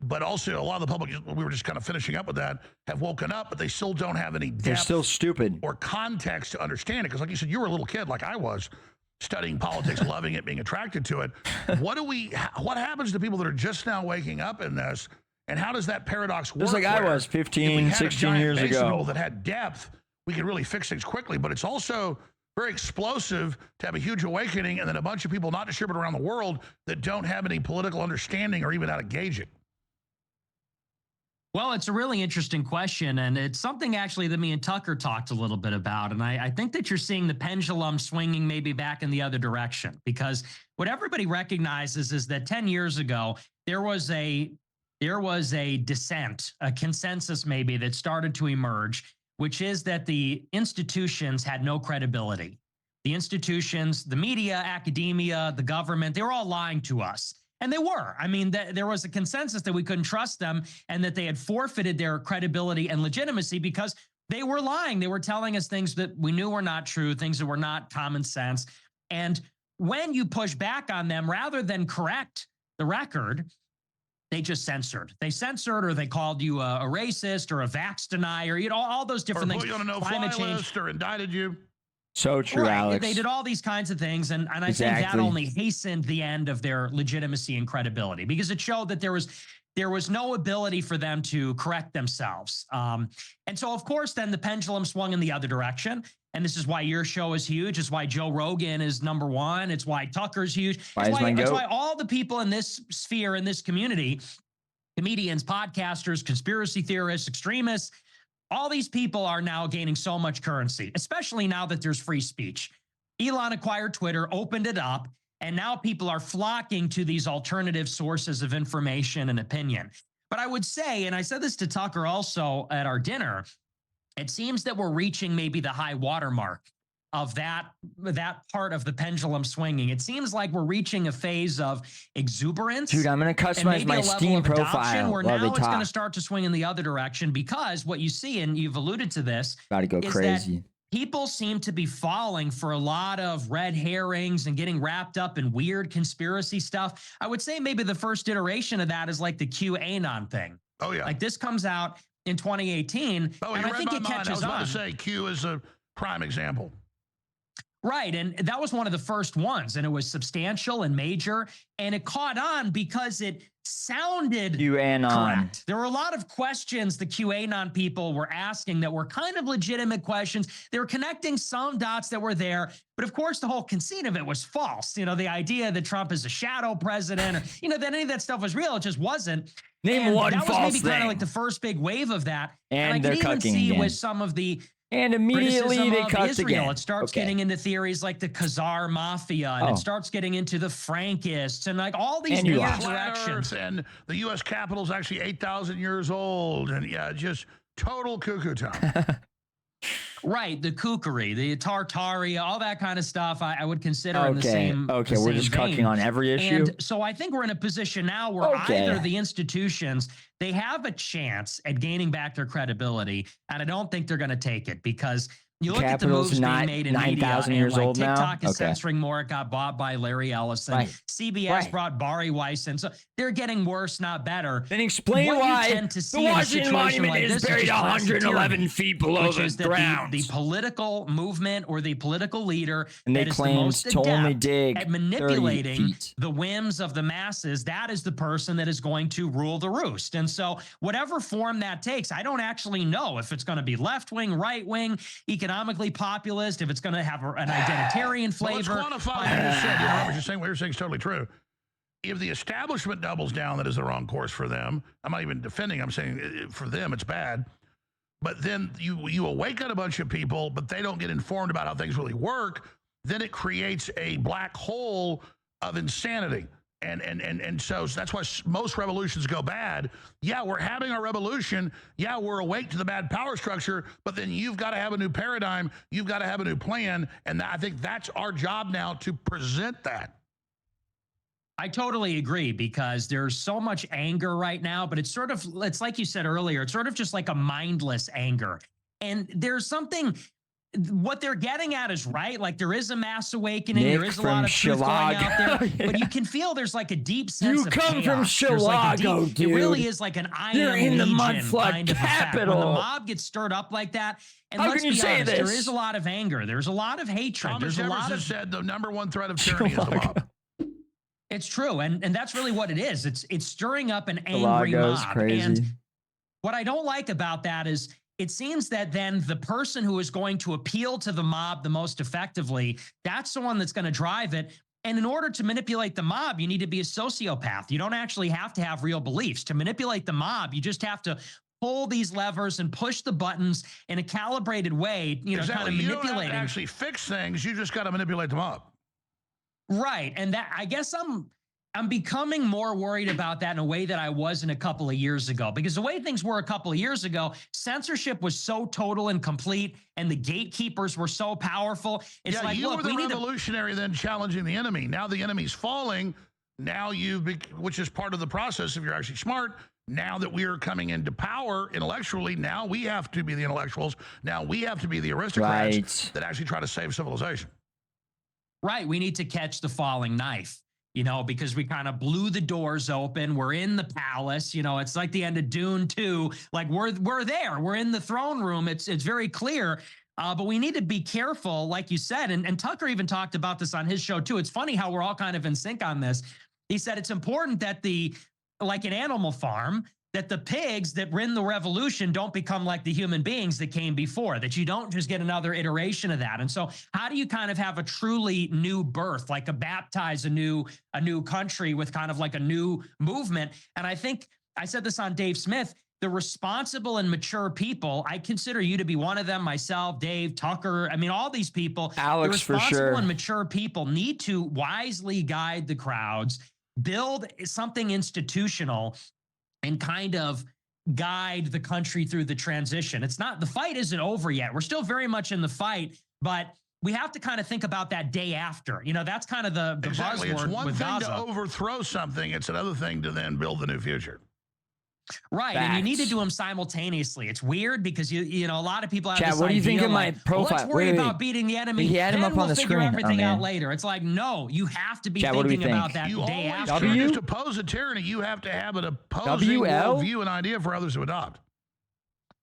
Speaker 2: But also a lot of the public, we were just kind of finishing up with that, have woken up, but they still don't have any depth.
Speaker 1: They're still stupid.
Speaker 2: Or context to understand it. Because like you said, you were a little kid like I was, studying politics, loving it, being attracted to it. What happens to people that are just now waking up in this? And how does that paradox work?
Speaker 1: Just like I was 15, 16 years ago.
Speaker 2: That had depth, we could really fix things quickly. But it's also very explosive to have a huge awakening and then a bunch of people not distributed around the world that don't have any political understanding or even how to gauge it.
Speaker 3: Well, it's a really interesting question, and it's something actually that me and Tucker talked a little bit about. And I think that you're seeing the pendulum swinging maybe back in the other direction, because what everybody recognizes is that 10 years ago there was a dissent, a consensus maybe that started to emerge, which is that the institutions had no credibility. The institutions, the media, academia, the government, they were all lying to us. And they were. I mean, there was a consensus that we couldn't trust them and that they had forfeited their credibility and legitimacy because they were lying. They were telling us things that we knew were not true, things that were not common sense. And when you push back on them, rather than correct the record, they just censored. They censored, or they called you a racist or a vax denier, all those different things.
Speaker 2: Or put you on a no-fly list or indicted you.
Speaker 1: So true,
Speaker 3: right.
Speaker 1: Alex.
Speaker 3: They did all these kinds of things, and I think that only hastened the end of their legitimacy and credibility, because it showed that there was no ability for them to correct themselves. And so, of course, then the pendulum swung in the other direction. And this is why your show is huge. It's why Joe Rogan is number one. It's why Tucker's huge. It's why all the people in this sphere, in this community, comedians, podcasters, conspiracy theorists, extremists, all these people are now gaining so much currency, especially now that there's free speech. Elon acquired Twitter, opened it up, and now people are flocking to these alternative sources of information and opinion. But I would say, and I said this to Tucker also at our dinner, it seems that we're reaching maybe the high watermark of that part of the pendulum swinging. It seems like we're reaching a phase of exuberance.
Speaker 1: Dude, I'm going to customize my Steam profile
Speaker 3: where now it's going to start to swing in the other direction, because what you see, and you've alluded to this,
Speaker 1: about to go crazy.
Speaker 3: People seem to be falling for a lot of red herrings and getting wrapped up in weird conspiracy stuff. I would say maybe the first iteration of that is like the QAnon thing.
Speaker 2: Oh, yeah.
Speaker 3: Like this comes out in 2018, and I think it catches on. I was
Speaker 2: about to say Q is a prime example.
Speaker 3: Right. And that was one of the first ones, and it was substantial and major, and it caught on because it sounded correct. There were a lot of questions the QAnon people were asking that were kind of legitimate questions. They were connecting some dots that were there, but of course the whole conceit of it was false. You know, the idea that Trump is a shadow president, or, you know, that any of that stuff was real, it just wasn't.
Speaker 1: Name one false thing. That was maybe
Speaker 3: kind of like the first big wave of that.
Speaker 1: And
Speaker 3: I could even see with some of the
Speaker 1: and immediately they cut
Speaker 3: again. It starts getting into theories like the Khazar Mafia, and it starts getting into the Frankists, and like all these weird directions.
Speaker 2: And the U.S. Capitol is actually 8,000 years old, and yeah, just total cuckoo town.
Speaker 3: Right, the kookery, the Tartaria, all that kind of stuff, I would consider in the same.
Speaker 1: Okay, we're just cucking on every issue.
Speaker 3: And so I think we're in a position now where either the institutions, they have a chance at gaining back their credibility, and I don't think they're going to take it, because you look at the moves being made in media, and like TikTok is censoring more. It got bought by Larry Ellison. CBS brought Bari Weiss, and so they're getting worse, not better.
Speaker 1: Then explain why the Washington Monument is buried 111 feet below the ground.
Speaker 3: The political movement or the political leader
Speaker 1: that is the most adept
Speaker 3: at manipulating the whims of the masses, that is the person that is going to rule the roost. And so whatever form that takes, I don't actually know if it's going to be left-wing, right-wing, economically populist, if it's going to have an identitarian flavor.
Speaker 2: Well, let's quantify what you just said. You know, what you're saying, what you're saying is totally true. If the establishment doubles down, that is the wrong course for them. I'm not even defending. I'm saying for them, it's bad. But then you awaken a bunch of people, but they don't get informed about how things really work. Then it creates a black hole of insanity. And so that's why most revolutions go bad. Yeah, we're having a revolution. Yeah, we're awake to the bad power structure, but then you've got to have a new paradigm. You've got to have a new plan. And I think that's our job now, to present that.
Speaker 3: I totally agree, because there's so much anger right now, but it's like you said earlier, it's sort of just like a mindless anger. And there's something, what they're getting at is right. Like there is a mass awakening. There is a lot of truth going out there, but you can feel there's like a deep sense of chaos.
Speaker 1: You come from Chicago, dude.
Speaker 3: It really is like an iron
Speaker 1: in the
Speaker 3: mudflood
Speaker 1: kind of capital.
Speaker 3: When the mob gets stirred up like that, and
Speaker 1: how
Speaker 3: let's
Speaker 1: can you
Speaker 3: be
Speaker 1: say
Speaker 3: honest,
Speaker 1: this?
Speaker 3: There is a lot of anger. There's a lot of hatred.
Speaker 2: Thomas
Speaker 3: There's a lot of
Speaker 2: said the number one threat of tyranny is the mob.
Speaker 3: It's true, and that's really what it is. It's stirring up an angry mob.
Speaker 1: Crazy.
Speaker 3: And what I don't like about that is it seems that then the person who is going to appeal to the mob the most effectively, that's the one that's going to drive it. And in order to manipulate the mob, you need to be a sociopath. You don't actually have to have real beliefs. To manipulate the mob, you just have to pull these levers and push the buttons in a calibrated way, you know,
Speaker 2: exactly.
Speaker 3: kind of
Speaker 2: You
Speaker 3: manipulating.
Speaker 2: don't have to actually fix things. You just got to manipulate them up.
Speaker 3: Right. And that, I guess I'm becoming more worried about that in a way that I wasn't a couple of years ago, because the way things were a couple of years ago, censorship was so total and complete, and the gatekeepers were so powerful. It's
Speaker 2: yeah,
Speaker 3: like,
Speaker 2: you
Speaker 3: look,
Speaker 2: were the
Speaker 3: we
Speaker 2: revolutionary then challenging the enemy. Now the enemy's falling. Now which is part of the process if you're actually smart. Now that we are coming into power intellectually, now we have to be the intellectuals. Now we have to be the aristocrats that actually try to save civilization.
Speaker 3: Right. We need to catch the falling knife, you know, because we kind of blew the doors open. We're in the palace. You know, it's like the end of Dune 2. Like we're there. We're in the throne room. It's very clear. But we need to be careful, like you said. And Tucker even talked about this on his show, too. It's funny how we're all kind of in sync on this. He said it's important that like an Animal Farm, that the pigs that win the revolution don't become like the human beings that came before, that you don't just get another iteration of that. And so how do you kind of have a truly new birth, like baptize a new country with kind of like a new movement? And I think I said this on Dave Smith, the responsible and mature people, I consider you to be one of them, myself, Dave, Tucker. I mean, all these people,
Speaker 1: Alex,
Speaker 3: the responsible
Speaker 1: for sure,
Speaker 3: and mature people need to wisely guide the crowds, build something institutional, and kind of guide the country through the transition. It's not, the fight isn't over yet. We're still very much in the fight, but we have to kind of think about that day after. You know, that's kind of the
Speaker 2: exactly.
Speaker 3: buzzword
Speaker 2: It's one
Speaker 3: with
Speaker 2: thing
Speaker 3: Gaza.
Speaker 2: to overthrow something. It's another thing to then build the new future.
Speaker 3: Right.
Speaker 1: Facts.
Speaker 3: And you need to do them simultaneously. It's weird because you know, a lot of people have
Speaker 1: Chat,
Speaker 3: this
Speaker 1: what do you
Speaker 3: idea
Speaker 1: think of my
Speaker 3: like,
Speaker 1: profile?
Speaker 3: let's worry
Speaker 1: Wait.
Speaker 3: about beating the enemy.
Speaker 1: He had him
Speaker 3: then
Speaker 1: up on
Speaker 3: we'll
Speaker 1: the
Speaker 3: figure
Speaker 1: screen.
Speaker 3: everything
Speaker 1: Oh,
Speaker 3: out
Speaker 1: man.
Speaker 3: later. It's like, no, you have to be
Speaker 1: Chat, what do we
Speaker 3: thinking about
Speaker 1: think?
Speaker 3: that
Speaker 2: You
Speaker 3: day
Speaker 2: always
Speaker 3: after.
Speaker 2: can't
Speaker 1: W?
Speaker 2: just oppose a tyranny. You have to have an opposing
Speaker 1: WL?
Speaker 2: worldview and idea for others to adopt.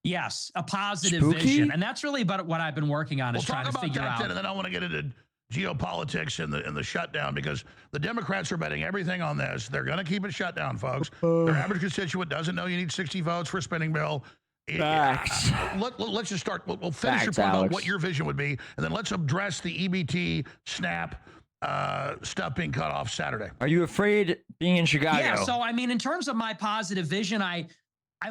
Speaker 3: Yes, a positive
Speaker 1: Spooky?
Speaker 3: vision. And that's really about what I've been working on,
Speaker 2: We'll
Speaker 3: is trying
Speaker 2: talk
Speaker 3: to
Speaker 2: about
Speaker 3: figure
Speaker 2: that
Speaker 3: out.
Speaker 2: then, and then I want to get into geopolitics and the shutdown, because the Democrats are betting everything on this. They're going to keep it shut down, folks. Their average constituent doesn't know you need 60 votes for a spending bill.
Speaker 1: Facts.
Speaker 2: Let's just start. We'll finish your
Speaker 1: Facts,
Speaker 2: point about
Speaker 1: Alex.
Speaker 2: what your vision would be, and then let's address the EBT SNAP stuff being cut off Saturday.
Speaker 1: Are you afraid being in Chicago?
Speaker 3: Yeah, so I mean, in terms of my positive vision, I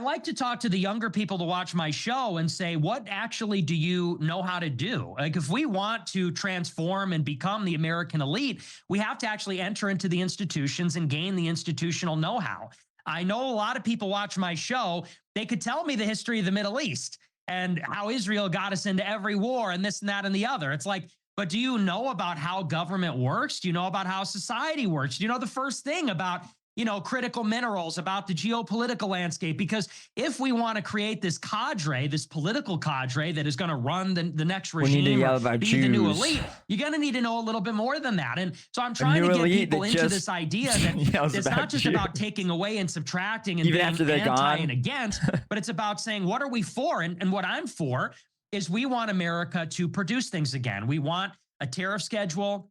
Speaker 3: like to talk to the younger people to watch my show and say, what actually do you know how to do? Like, if we want to transform and become the American elite, we have to actually enter into the institutions and gain the institutional know-how. I know a lot of people watch my show. They could tell me the history of the Middle East and how Israel got us into every war and this and that and the other. It's like, but do you know about how government works? Do you know about how society works? Do you know the first thing about, you know, critical minerals, about the geopolitical landscape? Because if we want to create this cadre, this political cadre that is going to run the next
Speaker 1: We need to
Speaker 3: regime,
Speaker 1: yell
Speaker 3: or
Speaker 1: about
Speaker 3: be the new
Speaker 1: Jews.
Speaker 3: elite, you're going to need to know a little bit more than that. And so I'm trying
Speaker 1: new
Speaker 3: to get
Speaker 1: elite
Speaker 3: people
Speaker 1: that
Speaker 3: into
Speaker 1: just
Speaker 3: this idea that
Speaker 1: yells
Speaker 3: it's
Speaker 1: about
Speaker 3: not just
Speaker 1: Jews.
Speaker 3: about taking away and subtracting and
Speaker 1: Even
Speaker 3: being
Speaker 1: after they're
Speaker 3: anti
Speaker 1: gone.
Speaker 3: and against, but it's about saying, what are we for? And what I'm for is we want America to produce things again. We want a tariff schedule.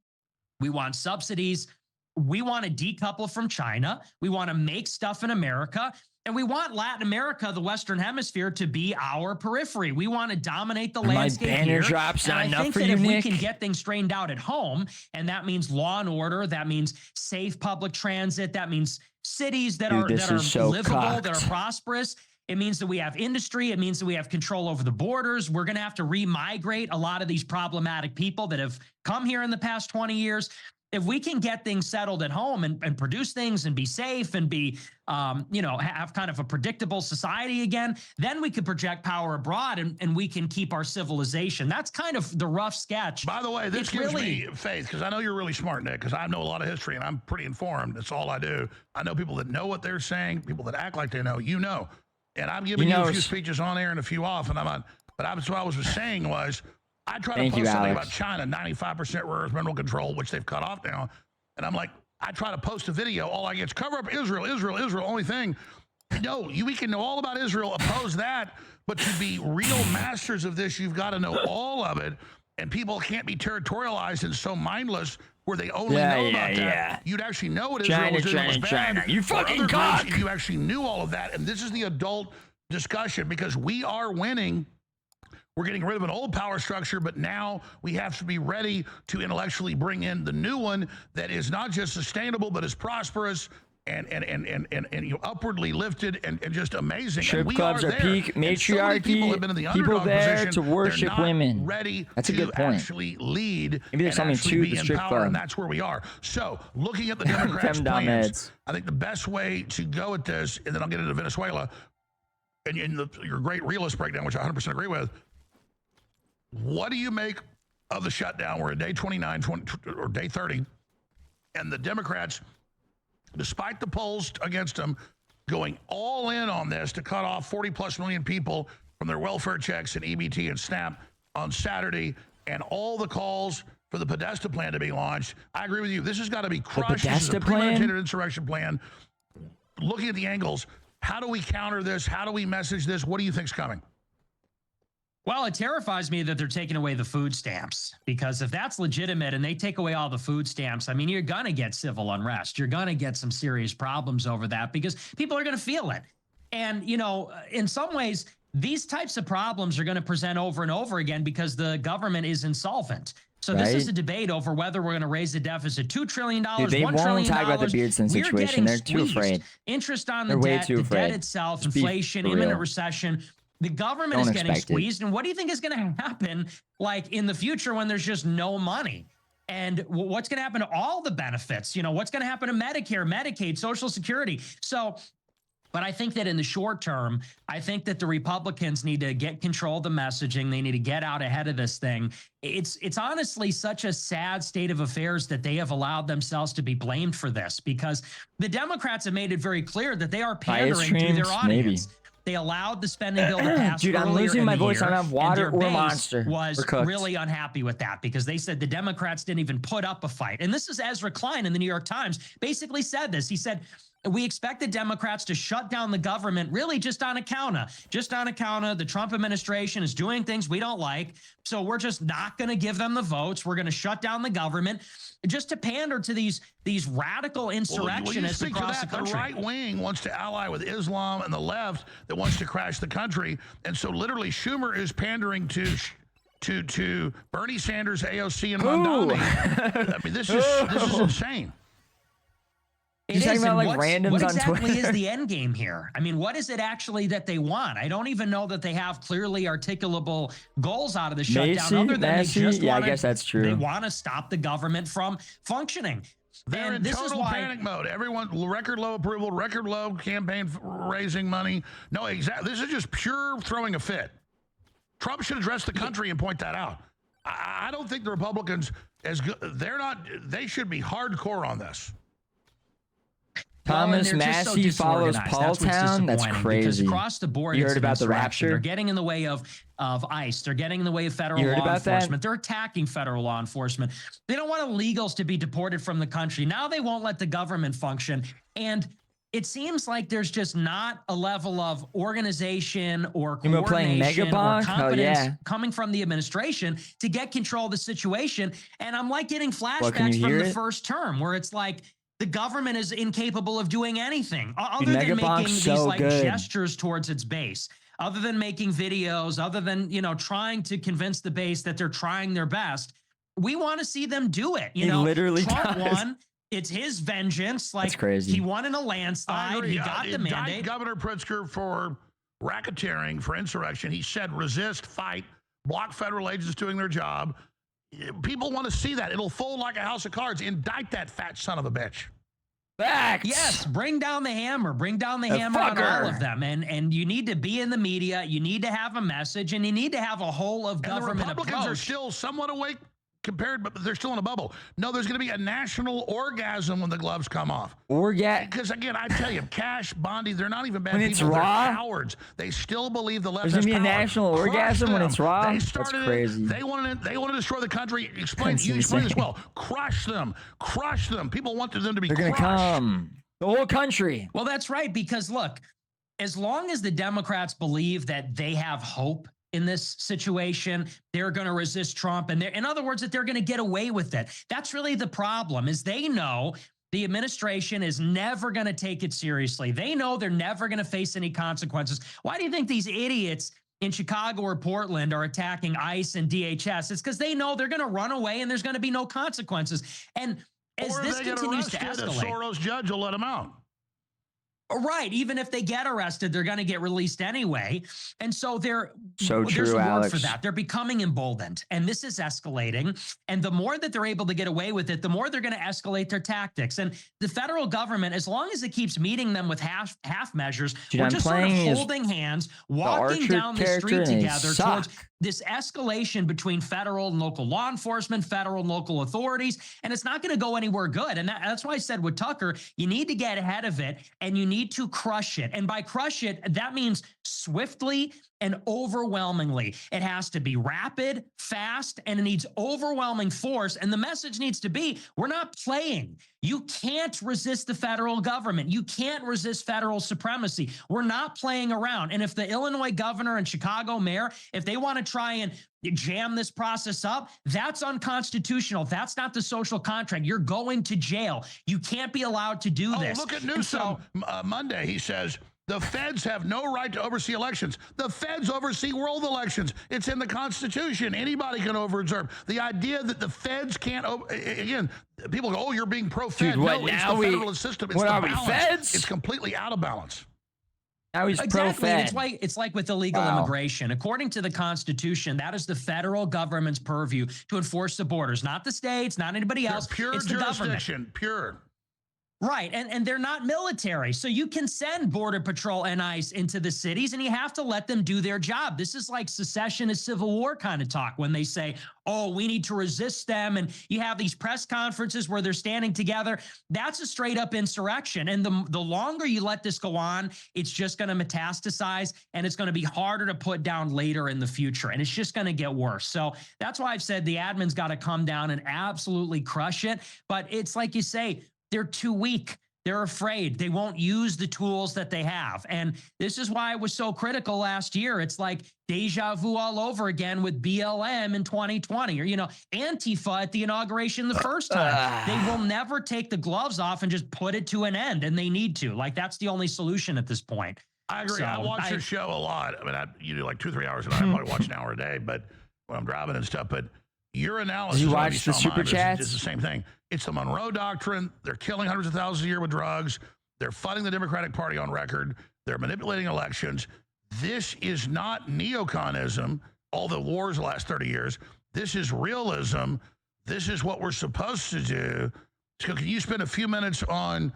Speaker 3: We want subsidies. We want to decouple from China. We want to make stuff in America. And we want Latin America, the Western Hemisphere, to be our periphery. We want to dominate the
Speaker 1: My
Speaker 3: landscape
Speaker 1: banner
Speaker 3: here.
Speaker 1: drops
Speaker 3: And
Speaker 1: not
Speaker 3: I
Speaker 1: enough
Speaker 3: think
Speaker 1: for
Speaker 3: that
Speaker 1: you,
Speaker 3: if we
Speaker 1: Nick?
Speaker 3: can get things straightened out at home, and that means law and order, that means safe public transit, that means cities that
Speaker 1: Dude,
Speaker 3: are
Speaker 1: this is so
Speaker 3: livable, that
Speaker 1: cocked.
Speaker 3: are prosperous. It means that we have industry. It means that we have control over the borders. We're going to have to remigrate a lot of these problematic people that have come here in the past 20 years. If we can get things settled at home and produce things and be safe and be, you know, have kind of a predictable society again, then we could project power abroad and we can keep our civilization. That's kind of the rough sketch.
Speaker 2: By the way, this
Speaker 3: It's
Speaker 2: gives
Speaker 3: really-
Speaker 2: me faith, because I know you're really smart, Nick, because I know a lot of history and I'm pretty informed. That's all I do. I know people that know what they're saying, people that act like they know, you know. And I'm giving you a few speeches on air and a few off, and I'm on. But what I was saying was, I try to post something about China, 95% rare earth mineral control, which they've cut off now. And I'm like, I try to post a video, all I get is cover up Israel, Israel, Israel, only thing. No, we can know all about Israel, oppose that, but to be real masters of this, you've got to know all of it. And people can't be territorialized and so mindless where they only know about that. You'd actually know what Israel was doing was bad.
Speaker 1: China. You fucking cock.
Speaker 2: You actually knew all of that. And this is the adult discussion, because we are winning. We're getting rid of an old power structure, but now we have to be ready to intellectually bring in the new one that is not just sustainable, but is prosperous and upwardly lifted and just amazing.
Speaker 1: Strip
Speaker 2: and
Speaker 1: clubs are peak matriarchy.
Speaker 2: People have been in the
Speaker 1: people there
Speaker 2: position,
Speaker 1: to worship
Speaker 2: they're not
Speaker 1: women.
Speaker 2: Ready
Speaker 1: That's a
Speaker 2: to
Speaker 1: good point.
Speaker 2: actually lead.
Speaker 1: Maybe there's something to the strip club,
Speaker 2: and that's where we are. So, looking at the Democrats' plans, I think the best way to go at this, and then I'll get into Venezuela, and your great realist breakdown, which I 100% agree with. What do you make of the shutdown? We're at day 29, or day 30, and the Democrats, despite the polls against them, going all in on this to cut off 40+ million people from their welfare checks and EBT and SNAP on Saturday, and all the calls for the Podesta plan to be launched. I agree with you. This has got to be crushed. This is a premeditated insurrection plan. Looking at the angles, how do we counter this? How do we message this? What do you think's coming?
Speaker 3: Well, it terrifies me that they're taking away the food stamps, because if that's legitimate and they take away all the food stamps, I mean, you're going to get civil unrest. You're going to get some serious problems over that because people are going to feel it. And, you know, in some ways, these types of problems are going to present over and over again because the government is insolvent. So this is a debate over whether we're going to raise the deficit $2 trillion,
Speaker 1: Dude, they
Speaker 3: $1 trillion.
Speaker 1: won't talk about the Beardson situation. They're too afraid.
Speaker 3: Interest on the debt, the debt itself, inflation, imminent recession. The government is getting squeezed. And what do you think is going to happen like in the future when there's just no money? And what's going to happen to all the benefits? You know, what's going to happen to Medicare, Medicaid, Social Security? So, but I think that in the short term, I think that the Republicans need to get control of the messaging. They need to get out ahead of this thing. It's honestly such a sad state of affairs that they have allowed themselves to be blamed for this, because the Democrats have made it very clear that they are pandering to their audience. Maybe. They allowed the spending bill to pass.
Speaker 1: Dude, I'm losing my voice. I don't have water or Monster.
Speaker 3: Was really unhappy with that because they said the Democrats didn't even put up a fight. And this is Ezra Klein in the New York Times basically said this. He said, we expect the Democrats to shut down the government really just on account of the Trump administration is doing things we don't like. So we're just not going to give them the votes. We're going to shut down the government just to pander to these radical insurrectionists across the country.
Speaker 2: The right wing wants to ally with Islam and the left that wants to crash the country. And so literally Schumer is pandering to Bernie Sanders, AOC, and Mondani. I mean, this is insane.
Speaker 3: It is, about like randoms what exactly is the end game here? I mean, what is it actually that they want? I don't even know that they have clearly articulable goals out of the shutdown, other than they just
Speaker 1: I guess that's true.
Speaker 3: They want to stop the government from functioning.
Speaker 2: They're in total panic mode. Everyone, record low approval, record low campaign raising money. No, exactly. This is just pure throwing a fit. Trump should address the country and point that out. I don't think the Republicans, as good, they should be hardcore on this.
Speaker 1: Thomas Massey follows Paul Town. That's crazy.
Speaker 3: Because across the board,
Speaker 1: you heard about the rapture?
Speaker 3: They're getting in the way of ICE. They're getting in the way of federal law enforcement. They're attacking federal law enforcement. They don't want illegals to be deported from the country. Now they won't let the government function. And it seems like there's just not a level of organization or coordination or competence coming from the administration to get control of the situation. And I'm like getting flashbacks from the first term where it's like, the government is incapable of doing anything other than making these gestures towards its base, other than making videos, other than, you know, trying to convince the base that they're trying their best. We want to see them do it. You know,
Speaker 1: literally
Speaker 3: Trump won. It's his vengeance. Like,
Speaker 1: that's crazy.
Speaker 3: He won in a landslide. He got the mandate.
Speaker 2: Governor Pritzker for racketeering, for insurrection. He said, resist, fight, block federal agents doing their job. People want to see that. It'll fold like a house of cards. Indict that fat son of a bitch.
Speaker 1: Facts.
Speaker 3: Yes, bring down the hammer. Bring down the hammer on all of them. And you need to be in the media. You need to have a message, and you need to have a whole of government approach.
Speaker 2: The Republicans are still somewhat awake compared, but they're still in a bubble. No, there's going to be a national orgasm when the gloves come off. Because again, I tell you, Cash, Bondi, they're not even bad people.
Speaker 1: It's raw,
Speaker 2: they're cowards. They still believe the left.
Speaker 1: There's going to be a national orgasm when it's raw.
Speaker 2: That's crazy. They want to destroy the country. You explain this well. Crush them. Crush them. People want them to be crushed.
Speaker 1: They're going to come. The whole country.
Speaker 3: Well, that's right. Because look, as long as the Democrats believe that they have hope in this situation, they're going to resist Trump. And in other words, that they're going to get away with it. That's really the problem, is they know the administration is never going to take it seriously. They know they're never going to face any consequences. Why do you think these idiots in Chicago or Portland are attacking ICE and DHS, it's because they know they're going to run away and there's going to be no consequences. And as this continues to escalate,
Speaker 2: a Soros judge will let them out.
Speaker 3: Right. Even if they get arrested, they're going to get released anyway. And so there's
Speaker 1: So
Speaker 3: a
Speaker 1: true,
Speaker 3: word
Speaker 1: Alex.
Speaker 3: for that. They're becoming emboldened, and this is escalating. And the more that they're able to get away with it, the more they're going to escalate their tactics. And the federal government, as long as it keeps meeting them with half measures,
Speaker 1: Dude,
Speaker 3: we're
Speaker 1: I'm
Speaker 3: just sort of
Speaker 1: playing as
Speaker 3: holding hands, walking
Speaker 1: Archer
Speaker 3: down the
Speaker 1: character,
Speaker 3: street
Speaker 1: and they
Speaker 3: together
Speaker 1: suck.
Speaker 3: towards this escalation between federal and local law enforcement, federal and local authorities, and it's not going to go anywhere good. And that's why I said with Tucker, you need to get ahead of it and you need to crush it. And by crush it, that means swiftly and overwhelmingly. It has to be rapid, fast, and it needs overwhelming force. And the message needs to be, we're not playing. You can't resist the federal government. You can't resist federal supremacy. We're not playing around. And if the Illinois governor and Chicago mayor, if they want to try and jam this process up, that's unconstitutional. That's not the social contract. You're going to jail. You can't be allowed to do this.
Speaker 2: Look at Newsom. Monday, he says, the feds have no right to oversee elections. The feds oversee world elections. It's in the Constitution. Anybody can overobserve. The idea that the feds can't, again, people go, oh, you're being pro-fed.
Speaker 1: Dude, what,
Speaker 2: no, it's
Speaker 1: now
Speaker 2: the federalist system. It's
Speaker 1: what
Speaker 2: the
Speaker 1: are we,
Speaker 2: balance.
Speaker 1: feds?
Speaker 2: It's completely out of balance.
Speaker 1: Now he's
Speaker 3: Exactly. And
Speaker 1: pro-Fed.
Speaker 3: it's like with illegal immigration. According to the Constitution, that is the federal government's purview to enforce the borders, not the states, not anybody else.
Speaker 2: Pure
Speaker 3: it's the
Speaker 2: jurisdiction,
Speaker 3: government.
Speaker 2: pure.
Speaker 3: Right. And they're not military. So you can send Border Patrol and ICE into the cities and you have to let them do their job. This is like secessionist Civil War kind of talk when they say, oh, we need to resist them. And you have these press conferences where they're standing together. That's a straight up insurrection. And the longer you let this go on, it's just going to metastasize and it's going to be harder to put down later in the future. And it's just going to get worse. So that's why I've said the admin's got to come down and absolutely crush it. But it's like you say, they're too weak. They're afraid. They won't use the tools that they have. And this is why I was so critical last year. It's like deja vu all over again with BLM in 2020 or, Antifa at the inauguration the first time. They will never take the gloves off and just put it to an end. And they need to. Like, that's the only solution at this point.
Speaker 2: I agree.
Speaker 3: So,
Speaker 2: I watch your show a lot. I mean, you do like 2-3 hours a night. I probably watch an hour a day, but when I'm driving and stuff. But your analysis,
Speaker 1: you watch the super chats?
Speaker 2: It's the same thing. It's the Monroe Doctrine. They're killing hundreds of thousands a year with drugs. They're funding the Democratic Party on record. They're manipulating elections. This is not neoconism, all the wars the last 30 years. This is realism. This is what we're supposed to do. So can you spend a few minutes on,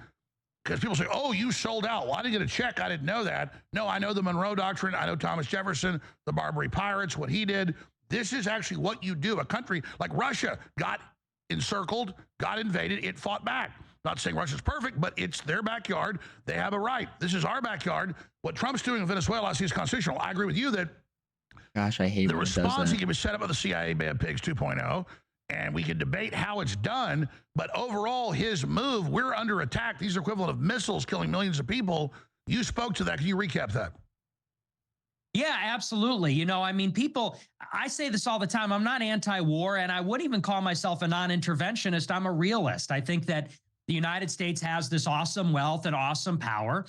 Speaker 2: because people say, oh, you sold out. Well, I didn't get a check. I didn't know that. No, I know the Monroe Doctrine. I know Thomas Jefferson, the Barbary Pirates, what he did. This is actually what you do. A country like Russia got encircled, got invaded, it fought back. Not saying Russia's perfect, but it's their backyard. They have a right. This is our backyard. What Trump's doing in Venezuela, I see is constitutional. I agree with you that
Speaker 1: Gosh, I hate
Speaker 2: the
Speaker 1: when it does that.
Speaker 2: response he was set up by the CIA, Bad Pigs 2.0, and we can debate how it's done, but overall, his move, we're under attack. These are equivalent of missiles killing millions of people. You spoke to that. Can you recap that?
Speaker 3: Yeah, absolutely. People, I say this all the time. I'm not anti-war, and I wouldn't even call myself a non-interventionist. I'm a realist. I think that the United States has this awesome wealth and awesome power,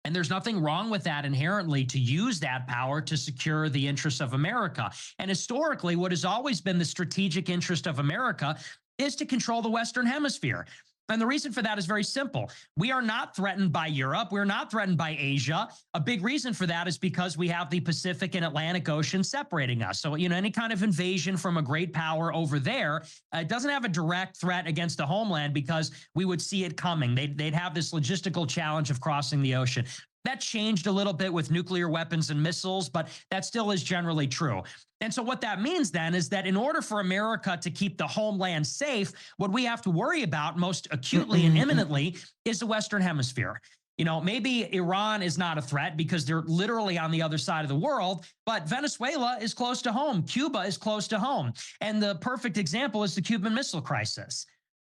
Speaker 3: and there's nothing wrong with that inherently to use that power to secure the interests of America. And historically, what has always been the strategic interest of America is to control the Western Hemisphere. And the reason for that is very simple. We are not threatened by Europe. We're not threatened by Asia. A big reason for that is because we have the Pacific and Atlantic Ocean separating us. So, any kind of invasion from a great power over there doesn't have a direct threat against the homeland because we would see it coming. They'd have this logistical challenge of crossing the ocean. That changed a little bit with nuclear weapons and missiles, but that still is generally true. And so what that means then is that in order for America to keep the homeland safe, what we have to worry about most acutely and imminently is the Western Hemisphere. Maybe Iran is not a threat because they're literally on the other side of the world, but Venezuela is close to home. Cuba is close to home. And the perfect example is the Cuban Missile Crisis.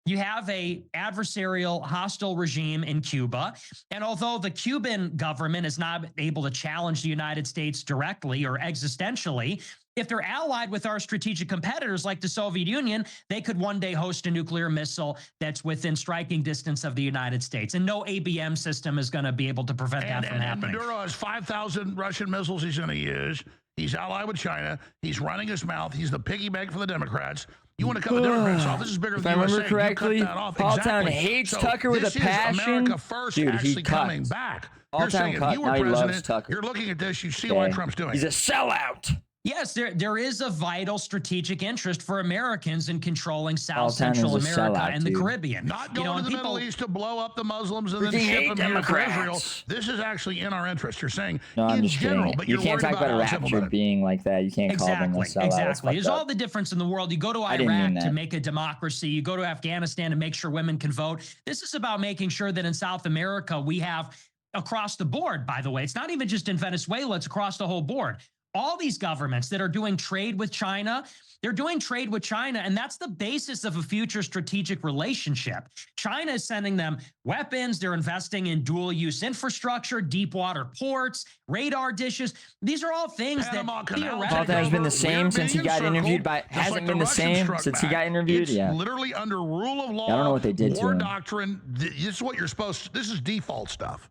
Speaker 3: You have a adversarial, hostile regime in Cuba. And although the Cuban government is not able to challenge the United States directly or existentially, if they're allied with our strategic competitors like the Soviet Union, they could one day host a nuclear missile that's within striking distance of the United States. And no ABM system is going to be able to prevent that from happening.
Speaker 2: And Maduro has 5,000 Russian missiles he's going to use. He's allied with China. He's running his mouth. He's the piggy bank for the Democrats. You want to cut the Democrats off? This is bigger
Speaker 1: If
Speaker 2: than
Speaker 1: I
Speaker 2: the
Speaker 1: remember
Speaker 2: USA.
Speaker 1: correctly,
Speaker 2: You cut that off.
Speaker 1: Paul Town
Speaker 2: Exactly.
Speaker 1: hates
Speaker 2: So
Speaker 1: Tucker with a
Speaker 2: this is
Speaker 1: passion.
Speaker 2: America first
Speaker 1: Dude,
Speaker 2: actually
Speaker 1: he
Speaker 2: coming
Speaker 1: cuts.
Speaker 2: back.
Speaker 1: Paul
Speaker 2: You're
Speaker 1: Town
Speaker 2: saying
Speaker 1: cut.
Speaker 2: if you
Speaker 1: Now
Speaker 2: were
Speaker 1: he loves
Speaker 2: president,
Speaker 1: Tucker.
Speaker 2: you're looking at this, you see
Speaker 1: Okay.
Speaker 2: what Trump's doing.
Speaker 1: He's a sellout.
Speaker 3: Yes, there is a vital strategic interest for Americans in controlling
Speaker 1: Paul
Speaker 3: South
Speaker 1: Town
Speaker 3: Central
Speaker 1: is a
Speaker 3: America
Speaker 1: sellout,
Speaker 3: and the
Speaker 1: dude.
Speaker 3: Caribbean.
Speaker 2: Not going to
Speaker 3: and
Speaker 2: the Middle East to blow up the Muslims and then
Speaker 1: Freaking
Speaker 2: ship
Speaker 1: hate
Speaker 2: them here for Israel.
Speaker 1: Democrats.
Speaker 2: This is actually in our interest. You're saying
Speaker 1: No, I'm
Speaker 2: in
Speaker 1: just
Speaker 2: general,
Speaker 1: kidding.
Speaker 2: but
Speaker 1: You
Speaker 2: you're
Speaker 1: can't
Speaker 2: worried
Speaker 1: talk about a
Speaker 2: how it's
Speaker 1: rapture
Speaker 2: implemented.
Speaker 1: being like that. You can't call them a sellout. That's
Speaker 3: Exactly. There's
Speaker 1: fucked
Speaker 3: all
Speaker 1: up.
Speaker 3: the difference in the world. You go to
Speaker 1: I didn't mean
Speaker 3: Iraq to
Speaker 1: that.
Speaker 3: make a democracy. You go to Afghanistan to make sure women can vote. This is about making sure that in South America we have across the board, by the way. It's not even just in Venezuela. It's across the whole board. All these governments that are doing trade with China, they're doing trade with China, and that's the basis of a future strategic relationship. China is sending them weapons. They're investing in dual-use infrastructure, deep water ports, radar dishes. These are all things
Speaker 2: Panama
Speaker 3: that
Speaker 2: Canal
Speaker 3: theoretically...
Speaker 1: Paul Town's been the same
Speaker 2: We're
Speaker 1: since he
Speaker 2: being
Speaker 1: got interviewed
Speaker 2: encircled,
Speaker 1: by...
Speaker 2: just
Speaker 1: Hasn't
Speaker 2: like
Speaker 1: been the
Speaker 2: Russians
Speaker 1: same
Speaker 2: struck
Speaker 1: since he
Speaker 2: back.
Speaker 1: got interviewed?
Speaker 2: It's
Speaker 1: Yeah.
Speaker 2: literally under rule of law.
Speaker 1: I don't know what they did to
Speaker 2: war
Speaker 1: him.
Speaker 2: doctrine. This is what you're supposed to... This is default stuff.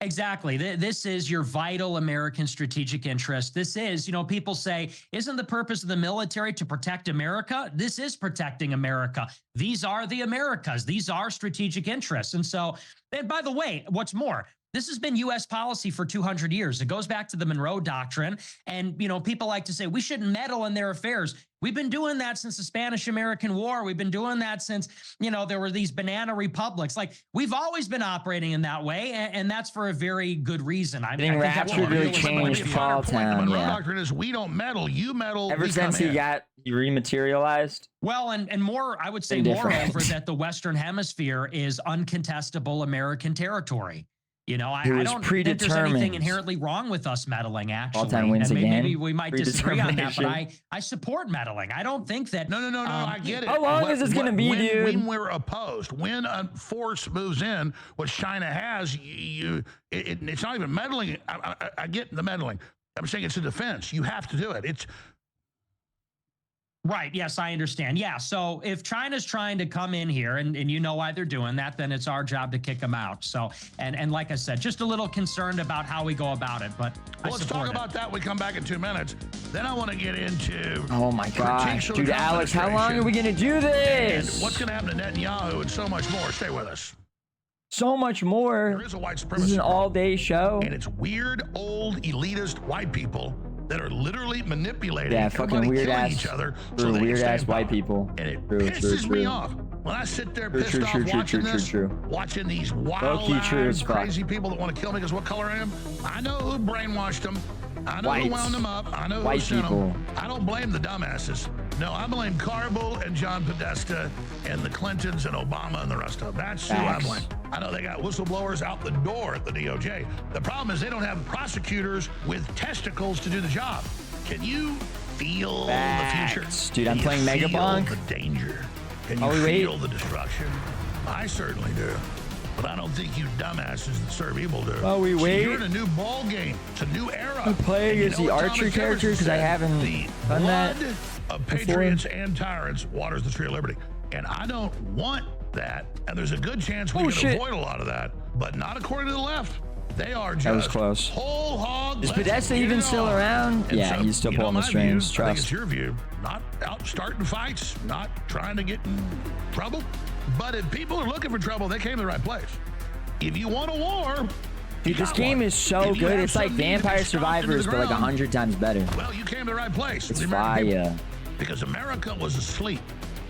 Speaker 3: Exactly. This is your vital American strategic interest. This is, people say, isn't the purpose of the military to protect America? This is protecting America. These are the Americas. These are strategic interests. And so, and by the way, what's more, this has been U.S. policy for 200 years. It goes back to the Monroe Doctrine. And, people like to say we shouldn't meddle in their affairs. We've been doing that since the Spanish-American War. We've been doing that since, there were these banana republics. Like, we've always been operating in that way, and that's for a very good reason. I think that's
Speaker 1: raptured
Speaker 3: what
Speaker 1: really
Speaker 3: really
Speaker 1: changed
Speaker 2: The
Speaker 1: Paul Town,
Speaker 2: Monroe
Speaker 1: yeah.
Speaker 2: Doctrine is we don't meddle, you meddle.
Speaker 1: Ever
Speaker 2: we
Speaker 1: since
Speaker 2: come
Speaker 1: he
Speaker 2: in.
Speaker 1: he rematerialized.
Speaker 3: Well, and more, I would say,
Speaker 1: Different.
Speaker 3: moreover, that the Western Hemisphere is uncontestable American territory. I don't think there's anything
Speaker 1: predetermined.
Speaker 3: inherently wrong with us meddling, actually.
Speaker 1: Paul Town wins
Speaker 3: and
Speaker 1: again.
Speaker 3: maybe we might disagree on that, but
Speaker 1: Predetermination.
Speaker 3: I support meddling. I don't think that...
Speaker 2: No, I get it.
Speaker 1: How long is this gonna be, dude?
Speaker 2: When we're opposed, when a force moves in, which China has, it's not even meddling. I get the meddling. I'm saying it's a defense. You have to do it. It's
Speaker 3: Right. Yes, I understand. Yeah. So if China's trying to come in here and you know why they're doing that, then it's our job to kick them out. So, and like I said, just a little concerned about how we go about it, but
Speaker 2: let's talk about that. We come back in 2 minutes. Then I want to get into
Speaker 1: Oh my gosh,
Speaker 2: critiques of the
Speaker 1: dude,
Speaker 2: Trump
Speaker 1: Alex, how long are we gonna do this?
Speaker 2: and what's going to happen to Netanyahu and so much more. Stay with us.
Speaker 1: So much more.
Speaker 2: There is a white
Speaker 1: This is an
Speaker 2: supremacist,
Speaker 1: all-day show.
Speaker 2: and it's weird, old, elitist white people that are literally manipulating
Speaker 1: Yeah, fucking
Speaker 2: everybody,
Speaker 1: weird
Speaker 2: killing
Speaker 1: ass,
Speaker 2: each other, so
Speaker 1: true,
Speaker 2: they can
Speaker 1: weird
Speaker 2: stay
Speaker 1: ass
Speaker 2: in
Speaker 1: white
Speaker 2: power.
Speaker 1: people.
Speaker 2: And it
Speaker 1: True,
Speaker 2: pisses me
Speaker 1: true.
Speaker 2: off when I sit there
Speaker 1: True,
Speaker 2: pissed
Speaker 1: true,
Speaker 2: off
Speaker 1: true, true,
Speaker 2: watching
Speaker 1: true,
Speaker 2: this,
Speaker 1: true.
Speaker 2: watching these wild,
Speaker 1: Low-key true as fuck.
Speaker 2: crazy people that want to kill me because what color I am. I know who brainwashed them. I know who
Speaker 1: Whites.
Speaker 2: wound them up. I know who
Speaker 1: White
Speaker 2: sent
Speaker 1: people.
Speaker 2: them. I don't blame the dumbasses. No, I blame Carbull and John Podesta and the Clintons and Obama and the rest of them. That's who I
Speaker 1: Facts.
Speaker 2: blame. I know they got whistleblowers out the door at the DOJ. The problem is they don't have prosecutors with testicles to do the job. Can you feel
Speaker 1: Facts.
Speaker 2: the future?
Speaker 1: Dude, I'm
Speaker 2: Can
Speaker 1: playing
Speaker 2: you
Speaker 1: Mega
Speaker 2: feel
Speaker 1: Bonk.
Speaker 2: the danger? Can you
Speaker 1: Oh, wait.
Speaker 2: feel the destruction? I certainly do. But I don't think you dumbasses that serve evil do.
Speaker 1: While we
Speaker 2: See,
Speaker 1: wait.
Speaker 2: you're in a new ball game. It's a new era.
Speaker 1: I'm playing
Speaker 2: And you
Speaker 1: as
Speaker 2: know
Speaker 1: the
Speaker 2: what
Speaker 1: archer
Speaker 2: Thomas
Speaker 1: character
Speaker 2: Jefferson
Speaker 1: because I
Speaker 2: said?
Speaker 1: haven't
Speaker 2: The
Speaker 1: done that
Speaker 2: blood of
Speaker 1: before.
Speaker 2: patriots and tyrants waters the tree of liberty. And I don't want that. And there's a good chance we
Speaker 1: Oh,
Speaker 2: can
Speaker 1: shit.
Speaker 2: avoid a lot of that. But not according to the left. They are just
Speaker 1: That was close.
Speaker 2: whole hog.
Speaker 1: Is
Speaker 2: let's
Speaker 1: Podesta
Speaker 2: get
Speaker 1: even
Speaker 2: it
Speaker 1: still
Speaker 2: on.
Speaker 1: around?
Speaker 2: And
Speaker 1: Yeah,
Speaker 2: so,
Speaker 1: he's still
Speaker 2: you know
Speaker 1: pulling the
Speaker 2: my
Speaker 1: strings.
Speaker 2: view, I think it's
Speaker 1: Trust.
Speaker 2: your view. Not out starting fights, not trying to get in trouble. But if people are looking for trouble, they came to the right place. If you want a war,
Speaker 1: Dude, this
Speaker 2: got
Speaker 1: game
Speaker 2: one.
Speaker 1: is so
Speaker 2: If you
Speaker 1: good.
Speaker 2: have
Speaker 1: It's like
Speaker 2: some need to
Speaker 1: Vampire
Speaker 2: get stomped into the
Speaker 1: Survivors, but like
Speaker 2: ground,
Speaker 1: 100 times better.
Speaker 2: well, you came to the right place.
Speaker 1: It's
Speaker 2: The American people.
Speaker 1: fire.
Speaker 2: Because America was asleep,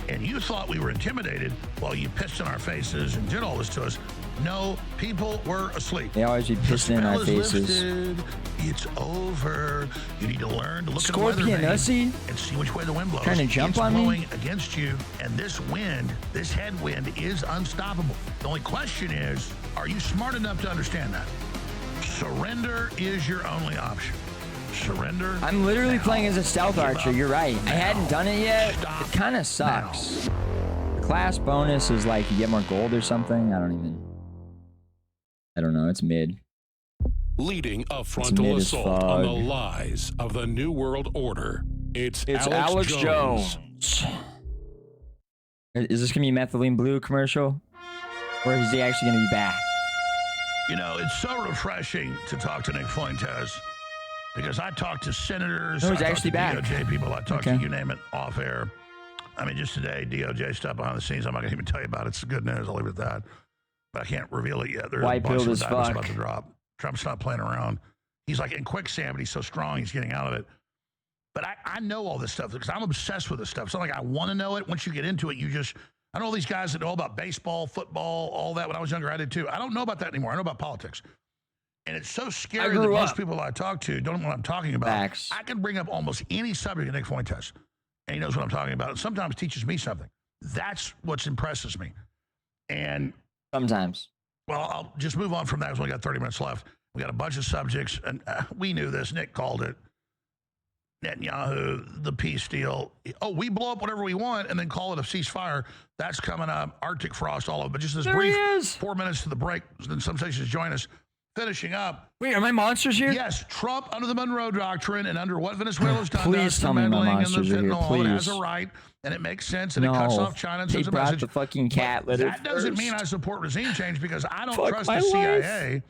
Speaker 2: and you thought we were intimidated while you pissed in our faces and did all this to us. No, people were asleep.
Speaker 1: They always be pissing in our
Speaker 2: Spell is
Speaker 1: faces.
Speaker 2: lifted. It's over. You need to learn to look
Speaker 1: Scorpion
Speaker 2: at the weather
Speaker 1: Ussy?
Speaker 2: vane and see which way the wind blows.
Speaker 1: Trying to jump
Speaker 2: it's
Speaker 1: on me?
Speaker 2: blowing against you, and this wind, this headwind, is unstoppable. The only question is, are you smart enough to understand that? Surrender is your only option. Surrender.
Speaker 1: I'm literally
Speaker 2: now.
Speaker 1: playing as a stealth
Speaker 2: Give
Speaker 1: archer.
Speaker 2: up
Speaker 1: You're right. I hadn't
Speaker 2: now.
Speaker 1: done it yet.
Speaker 2: Stop
Speaker 1: It kind of sucks. The class bonus is like you get more gold or something. I don't know. It's mid.
Speaker 4: Leading a frontal
Speaker 1: mid as
Speaker 4: assault on the
Speaker 1: fuck.
Speaker 4: lies of the New World Order. It's
Speaker 1: Alex Jones. Is this gonna be a Methylene Blue commercial, or is he actually gonna be back?
Speaker 2: You know, it's so refreshing to talk to Nick Fuentes Because I talked to senators,
Speaker 1: No, he's
Speaker 2: I talked
Speaker 1: actually
Speaker 2: to
Speaker 1: back.
Speaker 2: DOJ people, I talked to
Speaker 1: Okay.
Speaker 2: you name it off air. I mean, just today, DOJ stuff behind the scenes. I'm not going to even tell you about it. It's good news. I'll leave it at that. But I can't reveal it yet. There's
Speaker 1: White
Speaker 2: a bunch
Speaker 1: pilled
Speaker 2: of
Speaker 1: as
Speaker 2: indictments
Speaker 1: fuck.
Speaker 2: about to drop. Trump's not playing around. He's like in quicksand, but he's so strong, he's getting out of it. But I know all this stuff because I'm obsessed with this stuff. It's not like I want to know it. Once you get into it, I know all these guys that know about baseball, football, all that. When I was younger, I did too. I don't know about that anymore. I know about politics. And it's so scary that most people I talk to don't know what I'm talking about.
Speaker 1: Facts.
Speaker 2: I can bring up almost any subject Nick Fuentes, and he knows what I'm talking about. And sometimes teaches me something. That's what impresses me. And
Speaker 1: Sometimes.
Speaker 2: well, I'll just move on from that because we only got 30 minutes left. We got a bunch of subjects, and we knew this. Nick called it. Netanyahu, the peace deal. Oh, we blow up whatever we want and then call it a ceasefire. That's coming up. Arctic frost, all of it. But just this
Speaker 1: There he
Speaker 2: brief
Speaker 1: is.
Speaker 2: 4 minutes to the break. Then some stations join us. Finishing up.
Speaker 1: Wait, are my monsters here?
Speaker 2: Yes, Trump under the Monroe Doctrine and under what Venezuela's done.
Speaker 1: Please tell me my
Speaker 2: meddling in the
Speaker 1: monsters are here,
Speaker 2: fentanyl, it has
Speaker 1: please.
Speaker 2: a right, and it makes sense, and it cuts off China and
Speaker 1: they
Speaker 2: sends a
Speaker 1: brought
Speaker 2: message.
Speaker 1: the fucking cat litter
Speaker 2: That doesn't
Speaker 1: first.
Speaker 2: mean I support regime change because I don't
Speaker 1: Fuck
Speaker 2: trust
Speaker 1: my
Speaker 2: the
Speaker 1: life.
Speaker 2: CIA,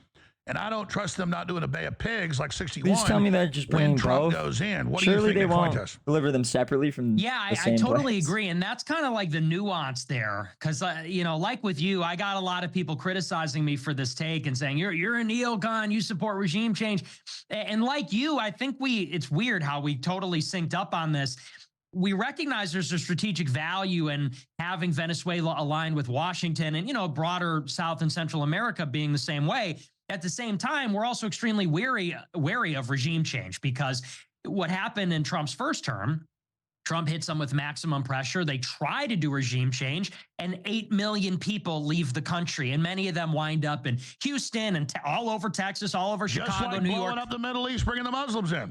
Speaker 2: and I don't trust them not doing a Bay of Pigs like 61.
Speaker 1: Please tell me they're just
Speaker 2: when
Speaker 1: bringing
Speaker 2: Trump
Speaker 1: both.
Speaker 2: goes in. What
Speaker 1: Surely
Speaker 2: do you think
Speaker 1: they
Speaker 2: Nick
Speaker 1: won't
Speaker 2: Fuentes?
Speaker 1: deliver them separately from
Speaker 3: Yeah,
Speaker 1: the
Speaker 3: I
Speaker 1: same
Speaker 3: totally
Speaker 1: place.
Speaker 3: agree. And that's kind of like the nuance there. Because, like with you, I got a lot of people criticizing me for this take and saying, you're a neocon, you support regime change. And like you, I think it's weird how we totally synced up on this. We recognize there's a strategic value in having Venezuela aligned with Washington and, broader South and Central America being the same way. At the same time, we're also extremely wary of regime change because what happened in Trump's first term, Trump hits them with maximum pressure. They try to do regime change, and 8 million people leave the country, and many of them wind up in Houston and all over Texas, all over
Speaker 2: Just
Speaker 3: Chicago,
Speaker 2: like
Speaker 3: New
Speaker 2: blowing
Speaker 3: York.
Speaker 2: up the Middle East, bringing the Muslims in.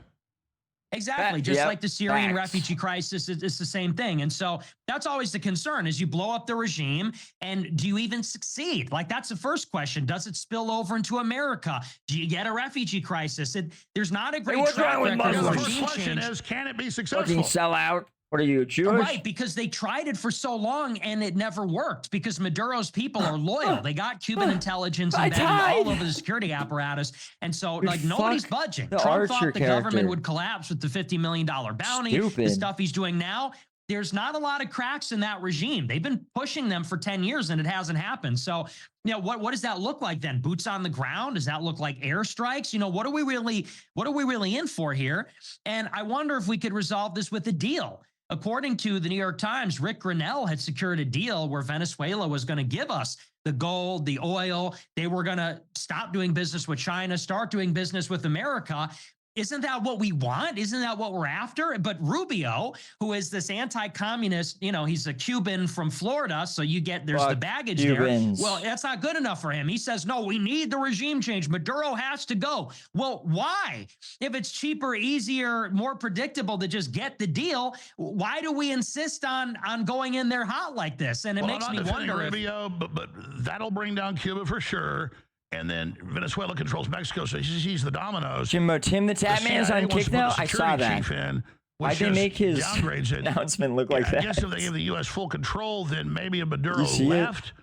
Speaker 3: Exactly. Just
Speaker 1: Yep.
Speaker 3: like the Syrian
Speaker 1: Facts.
Speaker 3: refugee crisis, it's the same thing. And so that's always the concern is you blow up the regime and do you even succeed? Like that's the first question. Does it spill over into America? Do you get a refugee crisis? There's not a great
Speaker 1: what's
Speaker 3: track
Speaker 1: wrong with
Speaker 3: record of
Speaker 2: The
Speaker 1: Muslims?
Speaker 2: first
Speaker 3: regime
Speaker 2: question
Speaker 3: change.
Speaker 2: is, can it be successful?
Speaker 1: Fucking sell out. What are you, Jewish?
Speaker 3: Right, because they tried it for so long and it never worked because Maduro's people are loyal. They got Cuban intelligence
Speaker 1: I
Speaker 3: embedded all
Speaker 1: died.
Speaker 3: over the security apparatus. And so,
Speaker 1: Dude,
Speaker 3: like, nobody's
Speaker 1: fuck
Speaker 3: budging.
Speaker 1: the
Speaker 3: Trump thought
Speaker 1: Archer
Speaker 3: the
Speaker 1: character.
Speaker 3: government would collapse with the $50 million bounty.
Speaker 1: Stupid.
Speaker 3: The stuff he's doing now, there's not a lot of cracks in that regime. They've been pushing them for 10 years and it hasn't happened. So, what does that look like then? Boots on the ground? Does that look like airstrikes? What are we really in for here? And I wonder if we could resolve this with a deal. According to the New York Times, Rick Grinnell had secured a deal where Venezuela was going to give us the gold, the oil. They were going to stop doing business with China, start doing business with America. Isn't that what we want? Isn't that what we're after? But Rubio, who is this anti-communist, he's a Cuban from Florida, so there's
Speaker 1: Fuck
Speaker 3: the baggage
Speaker 1: Cubans.
Speaker 3: there. Well, that's not good enough for him. He says, no, we need the regime change. Maduro has to go. Well, why? If it's cheaper, easier, more predictable to just get the deal, why do we insist on going in there hot like this? And it makes me wonder if
Speaker 2: Rubio, but that'll bring down Cuba for sure. And then Venezuela controls Mexico, so he's the dominoes.
Speaker 1: Jimbo, Tim the Tap
Speaker 2: The
Speaker 1: Man's
Speaker 2: CIA
Speaker 1: on
Speaker 2: wants
Speaker 1: kick
Speaker 2: to put
Speaker 1: now?
Speaker 2: the
Speaker 1: I saw
Speaker 2: security
Speaker 1: that.
Speaker 2: chief in,
Speaker 1: Why'd
Speaker 2: which
Speaker 1: they
Speaker 2: just
Speaker 1: make his
Speaker 2: downgrades it.
Speaker 1: announcement look like
Speaker 2: I
Speaker 1: that?
Speaker 2: guess if they give the U.S. full control, then maybe a Maduro
Speaker 1: You see it?
Speaker 2: left.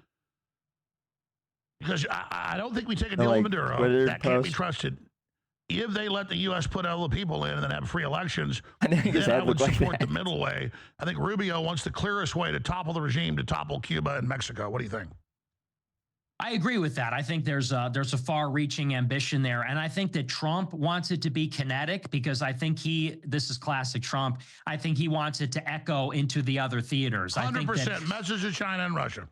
Speaker 2: Because I don't think we take a deal
Speaker 1: like
Speaker 2: with Maduro.
Speaker 1: Twitter
Speaker 2: That can't be
Speaker 1: post.
Speaker 2: trusted. If they let the U.S. put all the people in and then have free elections,
Speaker 1: I think his
Speaker 2: then I
Speaker 1: head
Speaker 2: would
Speaker 1: looked like
Speaker 2: support
Speaker 1: that.
Speaker 2: the middle way. I think Rubio wants the clearest way to topple the regime, to topple Cuba and Mexico. What do you think?
Speaker 3: I agree with that. I think there's a far-reaching ambition there, and I think that Trump wants it to be kinetic because I think this is classic Trump. I think he wants it to echo into the other theaters.
Speaker 2: 100% message to China and Russia.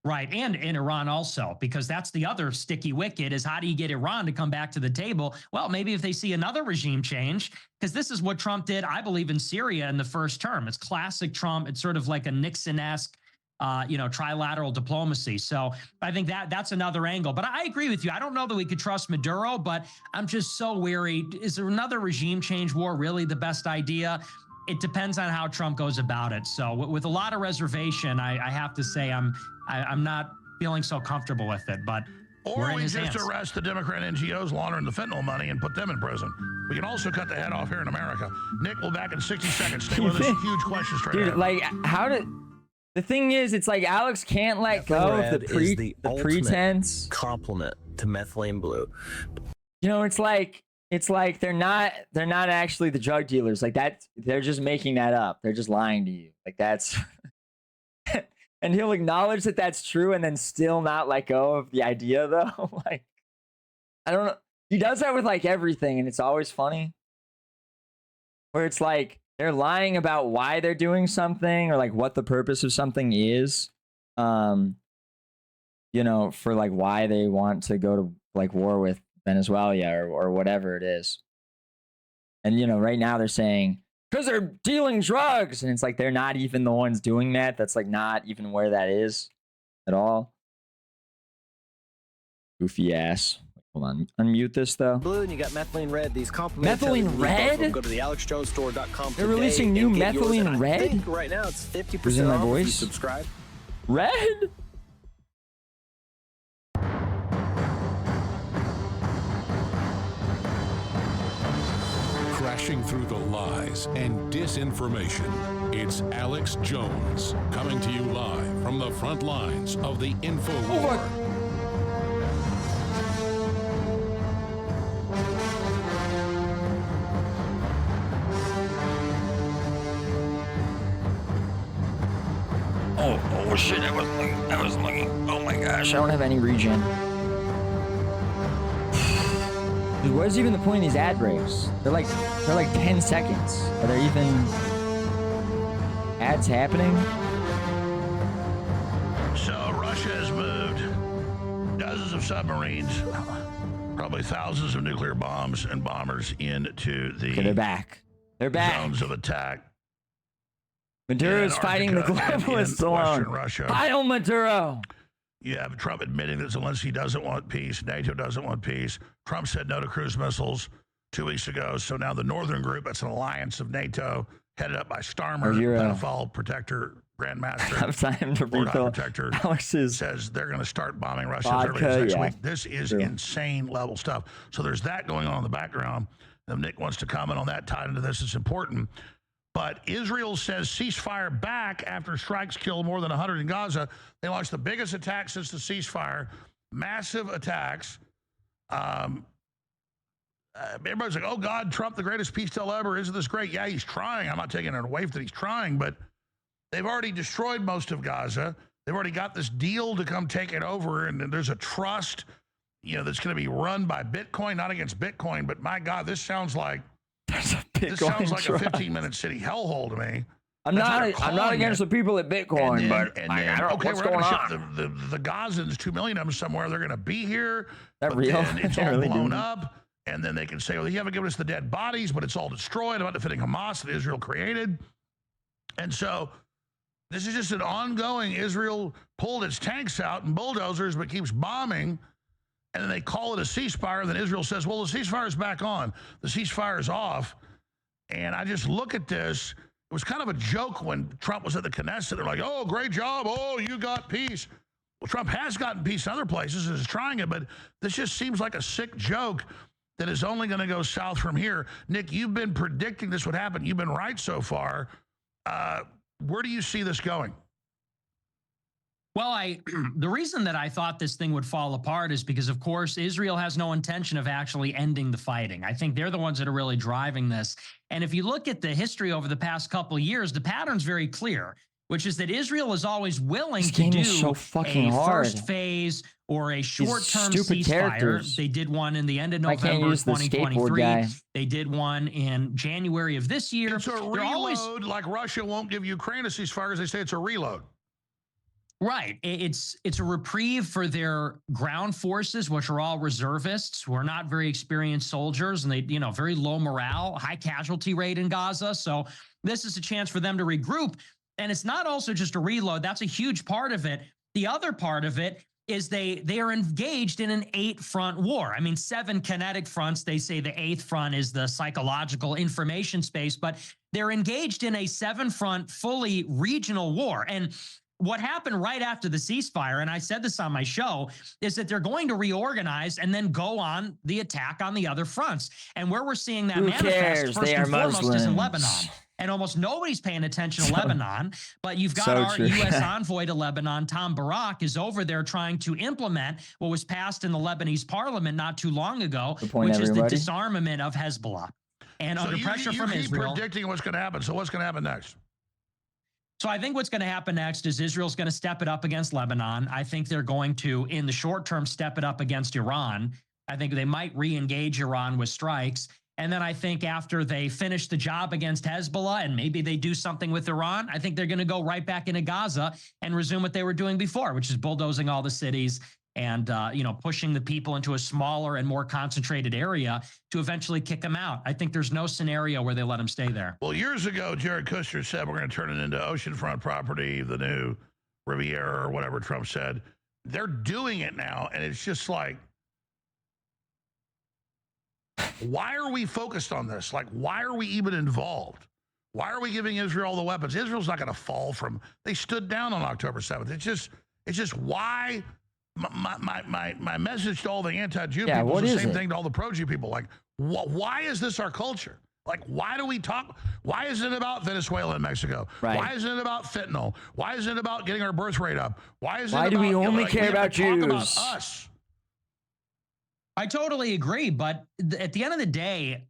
Speaker 3: Right, and in Iran also, because that's the other sticky wicket is how do you get Iran to come back to the table? Well, maybe if they see another regime change, because this is what Trump did, I believe, in Syria in the first term. It's classic Trump. It's sort of like a Nixon-esque trilateral diplomacy. So I think that's another angle. But I agree with you. I don't know that we could trust Maduro, but I'm just so weary. Is there another regime change war really the best idea? It depends on how Trump goes about it. So with a lot of reservation, I have to say I'm not feeling so comfortable with it. But
Speaker 2: Or
Speaker 3: we're in
Speaker 2: we
Speaker 3: his
Speaker 2: just
Speaker 3: hands.
Speaker 2: arrest the Democrat NGOs laundering the fentanyl money and put them in prison. We can also cut the head off here in America. Nick, we'll back in 60 seconds. Stay with us. Huge question straight
Speaker 1: Dude,
Speaker 2: ahead.
Speaker 1: like, how did... The thing is, it's like Alex can't let go of the
Speaker 5: the
Speaker 1: pretense.
Speaker 5: complement to methylene blue.
Speaker 1: It's like it's like they're not actually the drug dealers. Like that, they're just making that up. They're just lying to you. Like that's and he'll acknowledge that that's true and then still not let go of the idea though. Like I don't know. He does that with like everything and it's always funny. Where it's like they're lying about why they're doing something or like what the purpose of something is. You know, for like why they want to go to like war with Venezuela or whatever it is. And you know, right now they're saying because they're dealing drugs, and it's like they're not even the ones doing that. That's like not even where that is at all. Goofy ass. Hold on, unmute this though.
Speaker 5: Blue, and you got methylene red. These complimentary
Speaker 1: Methylene red?
Speaker 5: Go to the AlexJonesStore.com.
Speaker 1: They're releasing new methylene red?
Speaker 5: I think right now it's 50%
Speaker 1: Losing my
Speaker 5: off if you
Speaker 1: voice?
Speaker 5: subscribe.
Speaker 1: Red?
Speaker 4: Crashing through the lies and disinformation, it's Alex Jones coming to you live from the front lines of the info war.
Speaker 1: Oh shit, I was looking. Oh my gosh, I don't have any regen. Dude, what is even the point of these ad breaks? They're like 10 seconds. Are there even ads happening?
Speaker 2: So Russia has moved dozens of submarines, probably thousands of nuclear bombs and bombers into the
Speaker 1: Okay, they're back. They're back.
Speaker 2: zones of attack.
Speaker 1: Maduro's
Speaker 2: in
Speaker 1: fighting the
Speaker 2: Antarctica and in
Speaker 1: globalists alone.
Speaker 2: Western Russia.
Speaker 1: Heil Maduro.
Speaker 2: You have Trump admitting that Zelensky doesn't want peace. NATO doesn't want peace. Trump said no to cruise missiles 2 weeks ago. So now the Northern Group, that's an alliance of NATO, headed up by Starmer, pedophile protector, grandmaster,
Speaker 1: Have time to
Speaker 2: Lord High
Speaker 1: refill
Speaker 2: Protector,
Speaker 1: Alex's
Speaker 2: says they're going to start bombing Russia as early
Speaker 1: vodka,
Speaker 2: as next
Speaker 1: yeah.
Speaker 2: week. This is
Speaker 1: True.
Speaker 2: insane level stuff. So there's that going on in the background. Nick wants to comment on that tied into this. It's important. But Israel says ceasefire back after strikes kill more than 100 in Gaza. They launched the biggest attack since the ceasefire, massive attacks. Everybody's like, oh, God, Trump, the greatest peace deal ever. Isn't this great? Yeah, he's trying. I'm not taking it away that he's trying, but they've already destroyed most of Gaza. They've already got this deal to come take it over, and there's a trust, you know, that's going to be run by Bitcoin, not against Bitcoin. But my God, this sounds like this sounds like a 15-minute city hellhole to me.
Speaker 1: I'm not against the people at Bitcoin, but I don't know what's going on.
Speaker 2: The Gazans, 2 million of them somewhere, they're going to be here.
Speaker 1: That real?
Speaker 2: Then it's all
Speaker 1: really
Speaker 2: blown up. And then they can say, well, you haven't given us the dead bodies, but it's all destroyed about defending Hamas that Israel created. And so this is just an ongoing, Israel pulled its tanks out and bulldozers, but keeps bombing. And then they call it a ceasefire. And then Israel says, well, the ceasefire is back on. The ceasefire is off. And I just look at this. It was kind of a joke when Trump was at the Knesset. They're like, oh, great job. Oh, you got peace. Well, Trump has gotten peace in other places and is trying it. But this just seems like a sick joke that is only going to go south from here. Nick, you've been predicting this would happen. You've been right so far. Where do you see this going?
Speaker 3: Well, the reason that I thought this thing would fall apart is because, of course, Israel has no intention of actually ending the fighting. I think they're the ones that are really driving this. And if you look at the history over the past couple of years, the pattern's very clear, which is that Israel is always willing to do first phase or a short-term ceasefire.
Speaker 1: Characters.
Speaker 3: They did one in the end of November 2023. They did one in January of this year.
Speaker 2: It's a reload, like Russia won't give Ukraine a ceasefire because they say it's a reload.
Speaker 3: Right. It's a reprieve for their ground forces, which are all reservists who are not very experienced soldiers, and they, very low morale, high casualty rate in Gaza. So this is a chance for them to regroup. And it's not also just a reload. That's a huge part of it. The other part of it is they are engaged in an 8-front war. I mean, 7 kinetic fronts. They say the 8th front is the psychological information space, but they're engaged in a 7-front, fully regional war. And what happened right after the ceasefire, and I said this on my show, is that they're going to reorganize and then go on the attack on the other fronts. And where we're seeing that manifest first and foremost is in Lebanon. and almost nobody's paying attention to Lebanon. But you've got
Speaker 1: so
Speaker 3: our
Speaker 1: true.
Speaker 3: U.S. envoy to Lebanon, Tom Barak, is over there trying to implement what was passed in the Lebanese parliament not too long ago, which is the disarmament of Hezbollah. And
Speaker 2: so
Speaker 3: under pressure from Israel.
Speaker 2: You keep predicting what's going to happen. So what's going to happen next?
Speaker 3: So I think what's going to happen next is Israel's going to step it up against Lebanon. I think they're going to, in the short term, step it up against Iran. I think they might re-engage Iran with strikes. And then I think after they finish the job against Hezbollah and maybe they do something with Iran, I think they're going to go right back into Gaza and resume what they were doing before, which is bulldozing all the cities and, pushing the people into a smaller and more concentrated area to eventually kick them out. I think there's no scenario where they let them stay there.
Speaker 2: Well, years ago, Jared Kushner said we're going to turn it into oceanfront property, the new Riviera or whatever Trump said. They're doing it now, and it's just like, why are we focused on this? Like, why are we even involved? Why are we giving Israel all the weapons? Israel's not going to fall from, they stood down on October 7th. It's just why my message to all the anti-Jew people is the same thing to all the pro-Jew people. Like, why is this our culture? Like, why do we talk? Why isn't it about Venezuela and Mexico?
Speaker 1: Right.
Speaker 2: Why isn't it about fentanyl? Why isn't it about getting our birth rate up? Why
Speaker 1: do we only care about Jews?
Speaker 2: Talk about us.
Speaker 3: I totally agree, but at the end of the day,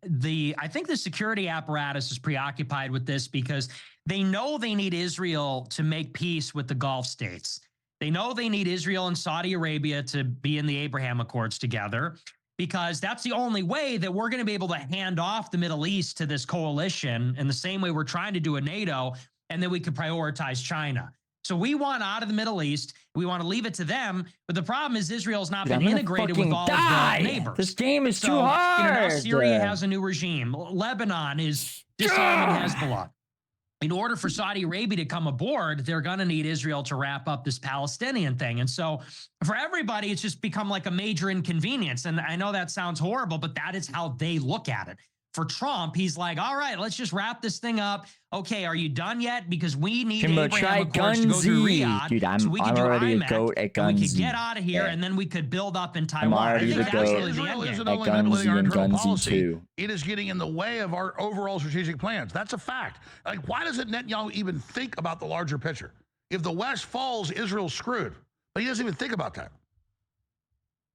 Speaker 3: I think the security apparatus is preoccupied with this because they know they need Israel to make peace with the Gulf states. They know they need Israel and Saudi Arabia to be in the Abraham Accords together because that's the only way that we're going to be able to hand off the Middle East to this coalition in the same way we're trying to do in NATO, and then we could prioritize China. So we want out of the Middle East. We want to leave it to them. But the problem is Israel's not been integrated with all of the neighbors.
Speaker 1: This game is too hard.
Speaker 3: Now Syria has a new regime. Lebanon is disarming Hezbollah. In order for Saudi Arabia to come aboard, they're going to need Israel to wrap up this Palestinian thing. And so for everybody, it's just become like a major inconvenience. And I know that sounds horrible, but that is how they look at it. For Trump, he's like, all right, let's just wrap this thing up. Okay, are you done yet? Because we need Abraham Accords to go through Riyadh.
Speaker 1: Dude, I'm
Speaker 3: so we can
Speaker 1: already
Speaker 3: do
Speaker 1: a goat at Gunzy.
Speaker 3: we could get out of here, and then we could build up in Taiwan.
Speaker 1: I'm already the goat
Speaker 2: Israel isn't
Speaker 1: at
Speaker 2: only manipulating our
Speaker 1: Gunzy and
Speaker 2: internal
Speaker 1: Gunzy
Speaker 2: policy,
Speaker 1: too.
Speaker 2: it is getting in the way of our overall strategic plans. That's a fact. Like, why doesn't Netanyahu even think about the larger picture? If the West falls, Israel's screwed. But he doesn't even think about that.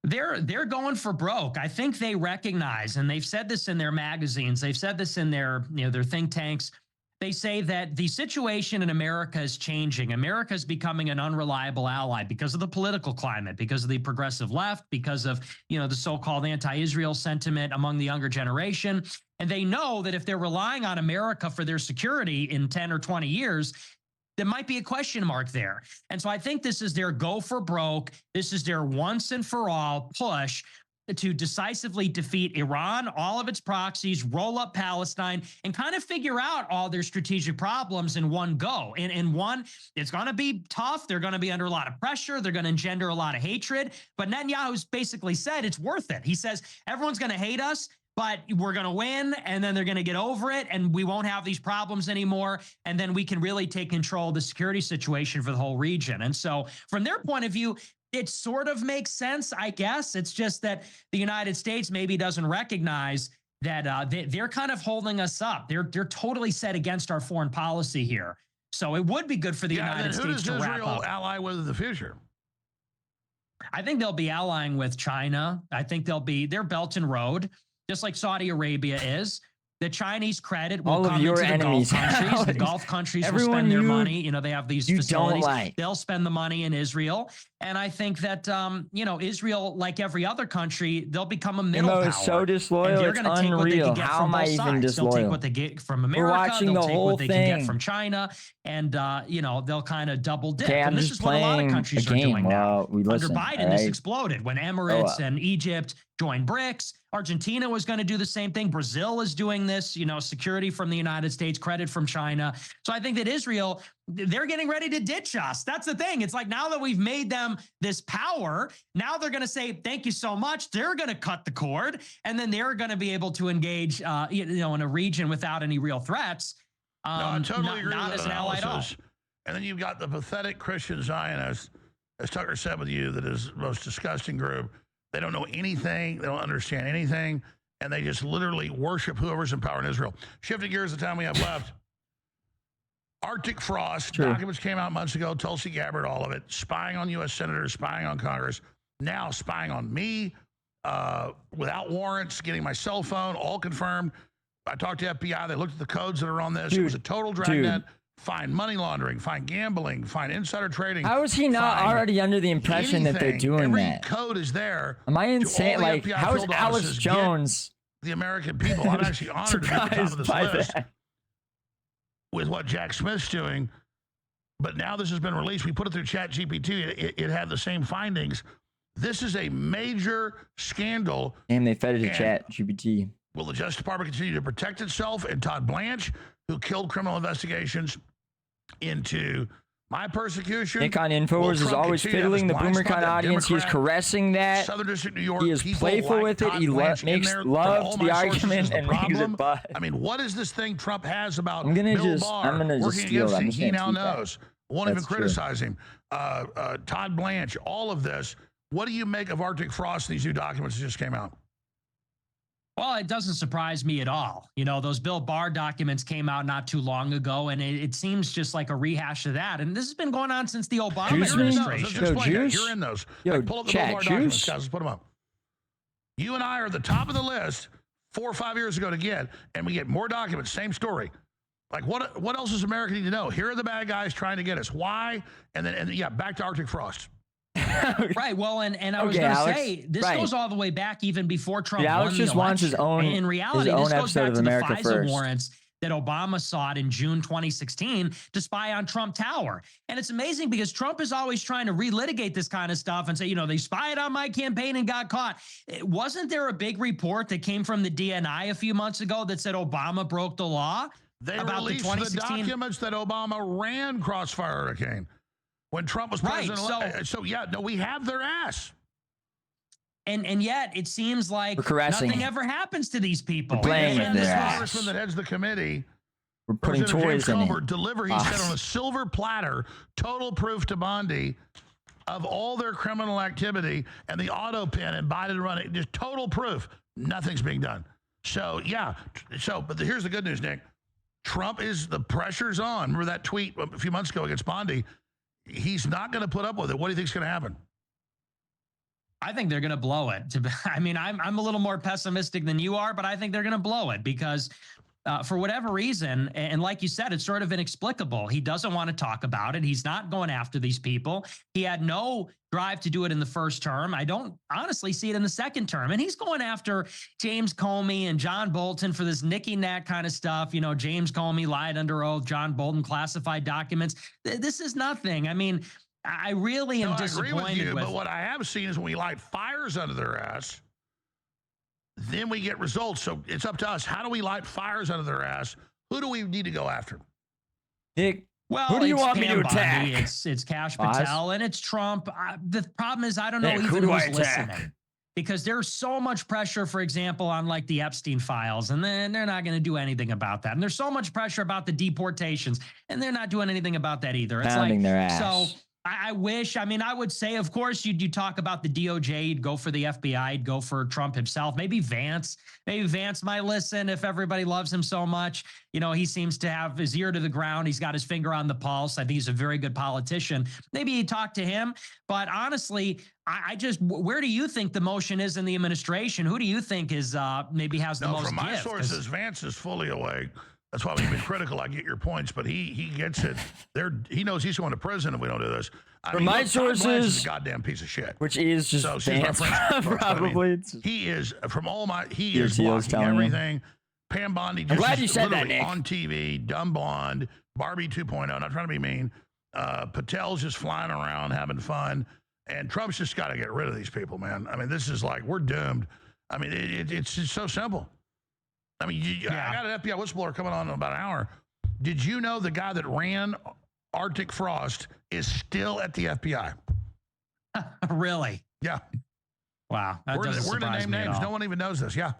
Speaker 3: They're going for broke. I think they recognize, and they've said this in their magazines, they've said this in their think tanks. They say that the situation in America is changing. America is becoming an unreliable ally because of the political climate, because of the progressive left, because of, the so-called anti-Israel sentiment among the younger generation. And they know that if they're relying on America for their security in 10 or 20 years, there might be a question mark there. And so I think this is their go for broke. This is their once and for all push to decisively defeat Iran, all of its proxies, roll up Palestine, and kind of figure out all their strategic problems in one go. And one, it's going to be tough. They're going to be under a lot of pressure. They're going to engender a lot of hatred. But Netanyahu's basically said it's worth it. He says, everyone's going to hate us, but we're going to win, and then they're going to get over it, and we won't have these problems anymore, and then we can really take control of the security situation for the whole region. And so from their point of view, it sort of makes sense, I guess. It's just that the United States maybe doesn't recognize that they're kind of holding us up. They're totally set against our foreign policy here. So it would be good for the United States to wrap up.
Speaker 2: Who does Israel ally with in the future?
Speaker 3: I think they'll be allying with China. I think they're Belt and Road, just like Saudi Arabia is. The Chinese credit will come into the Gulf countries. The Gulf countries will spend their money. They have these facilities. They'll spend the money in Israel. And I think that, Israel, like every other country, they'll become a middle power.
Speaker 1: So disloyal,
Speaker 3: it's unreal. How am I even disloyal? They'll take what they get from America. They'll take what they can get from China. And, they'll kind of double dip.
Speaker 1: Okay,
Speaker 3: and this is what a lot of countries are doing now. Under Biden, this exploded. When Emirates and Egypt joined BRICS, Argentina was going to do the same thing. Brazil is doing this, security from the United States, credit from China. So I think that Israel, they're getting ready to ditch us. That's the thing. It's like now that we've made them this power, now they're going to say, thank you so much. They're going to cut the cord, and then they're going to be able to engage, in a region without any real threats.
Speaker 2: No, I totally agree
Speaker 3: not
Speaker 2: with
Speaker 3: as
Speaker 2: that
Speaker 3: an ally at all.
Speaker 2: And then you've got the pathetic Christian Zionists, as Tucker said with you, that is the most disgusting group. They don't know anything. They don't understand anything. And they just literally worship whoever's in power in Israel. Shifting gears, the time we have left. Arctic Frost.
Speaker 1: True.
Speaker 2: Documents came out months ago. Tulsi Gabbard, all of it. Spying on U.S. senators, spying on Congress. Now spying on me without warrants, getting my cell phone, all confirmed. I talked to FBI. They looked at the codes that are on this. It was a total dragnet. Find money laundering, find gambling, find insider trading.
Speaker 1: How is he not already under the impression that they're doing
Speaker 2: Every
Speaker 1: that?
Speaker 2: code is there.
Speaker 1: Am I insane? Like,
Speaker 2: FBI
Speaker 1: how is
Speaker 2: field
Speaker 1: Alex
Speaker 2: offices
Speaker 1: Jones
Speaker 2: the American people? I'm actually honored to be at the top of this list
Speaker 1: that?
Speaker 2: with what Jack Smith's doing. But now this has been released. We put it through ChatGPT. It had the same findings. This is a major scandal.
Speaker 1: And they fed it to ChatGPT.
Speaker 2: Will the Justice Department continue to protect itself and Todd Blanche, who killed criminal investigations into my persecution?
Speaker 1: Nick on Infowars is always fiddling the BoomerCon audience. He's caressing that.
Speaker 2: Southern District, New York.
Speaker 1: He is playful with it. He makes love to the argument and makes it butt.
Speaker 2: I mean, what is this thing Trump has about
Speaker 1: I'm gonna
Speaker 2: Bill
Speaker 1: just
Speaker 2: Barr
Speaker 1: steal
Speaker 2: against
Speaker 1: it.
Speaker 2: him? He now knows. Won't even
Speaker 1: That's true.
Speaker 2: criticize him. Todd Blanche, all of this. What do you make of Arctic Frost and these new documents that just came out?
Speaker 3: Well, it doesn't surprise me at all. You know, those Bill Barr documents came out not too long ago, and it seems just like a rehash of that. And this has been going on since the Obama administration.
Speaker 2: You're in those.
Speaker 1: Yo,
Speaker 2: pull up the
Speaker 1: Chad,
Speaker 2: Bill Barr documents, guys. Let's put them up. You and I are at the top of the list 4 or 5 years ago to get, and we get more documents. Same story. Like, what else does America need to know? Here are the bad guys trying to get us. Why? And then back to Arctic Frost.
Speaker 3: Right. Well, and I was going to say, this goes all the way back even before Trump won
Speaker 1: Alex
Speaker 3: the
Speaker 1: just
Speaker 3: election.
Speaker 1: wants his own.
Speaker 3: In reality,
Speaker 1: his own
Speaker 3: this goes back to the
Speaker 1: America
Speaker 3: FISA
Speaker 1: First.
Speaker 3: warrants that Obama sought in June 2016 to spy on Trump Tower. And it's amazing because Trump is always trying to relitigate this kind of stuff and say, you know, they spied on my campaign and got caught. Wasn't there a big report that came from the DNI a few months ago that said Obama broke the law?
Speaker 2: They
Speaker 3: about
Speaker 2: released
Speaker 3: the 2016
Speaker 2: documents that Obama ran Crossfire Hurricane when Trump was president.
Speaker 3: Right,
Speaker 2: so yeah, no, we have their ass.
Speaker 3: And yet it seems like nothing ever happens to these people.
Speaker 1: We're playing with
Speaker 2: the
Speaker 1: their ass.
Speaker 2: congressman that heads the committee,
Speaker 1: We're putting toys in it.
Speaker 2: deliver, he said, on a silver platter, total proof to Bondi of all their criminal activity and the auto pin and Biden running, just total proof. Nothing's being done. So yeah, but here's the good news, Nick. Trump the pressure's on. Remember that tweet a few months ago against Bondi? He's not going to put up with it. What do you think is going to happen?
Speaker 3: I think they're going to blow it. I mean, I'm a little more pessimistic than you are, but I think they're going to blow it because for whatever reason, and like you said, it's sort of inexplicable. He doesn't want to talk about it. He's not going after these people. He had no drive to do it in the first term. I don't honestly see it in the second term. And he's going after James Comey and John Bolton for this nicky-knack kind of stuff. You know, James Comey lied under oath, John Bolton classified documents. This is nothing. I mean, I really am disappointed
Speaker 2: I agree with you, but what I have seen is when we light fires under their ass, then we get results. So it's up to us. How do we light fires under their ass? Who do we need to go after?
Speaker 1: Nick,
Speaker 3: well,
Speaker 1: who do you want me to attack?
Speaker 3: Bondi, it's Kash Patel and it's Trump. The problem is I don't know
Speaker 1: Nick,
Speaker 3: even
Speaker 1: who
Speaker 3: who's listening. Because there's so much pressure, for example, on like the Epstein files, and then they're not going to do anything about that. And there's so much pressure about the deportations, and they're not doing anything about that either. It's
Speaker 1: Pounding
Speaker 3: like,
Speaker 1: their ass.
Speaker 3: So I wish, I mean, I would say, of course, you talk about the DOJ, you'd go for the FBI, you'd go for Trump himself, maybe Vance might listen if everybody loves him so much. You know, he seems to have his ear to the ground. He's got his finger on the pulse. I think he's a very good politician. Maybe you talk to him, but honestly, I just, where do you think the motion is in the administration? Who do you think is maybe has the most
Speaker 2: from my
Speaker 3: gift?
Speaker 2: sources, Vance is fully awake. That's why we've been critical. I get your points, but he gets it. He knows he's going to prison if we don't do this.
Speaker 1: From my sources,
Speaker 2: is a goddamn piece of shit.
Speaker 1: Which is just Vance, probably.
Speaker 2: He is from all my. He is blocking everything. Pam Bondi.
Speaker 1: I'm glad you said that, Nick.
Speaker 2: On TV, dumb blonde, Barbie 2.0. Not trying to be mean. Patel's just flying around having fun, and Trump's just got to get rid of these people, man. I mean, this is like we're doomed. I mean, it's just so simple. I mean, I got an FBI whistleblower coming on in about an hour. Did you know the guy that ran Arctic Frost is still at the FBI?
Speaker 3: Really?
Speaker 2: Yeah.
Speaker 3: Wow. That
Speaker 2: we're
Speaker 3: doesn't
Speaker 2: going to
Speaker 3: surprise
Speaker 2: name
Speaker 3: me at
Speaker 2: names.
Speaker 3: all.
Speaker 2: No one even knows this. Yeah.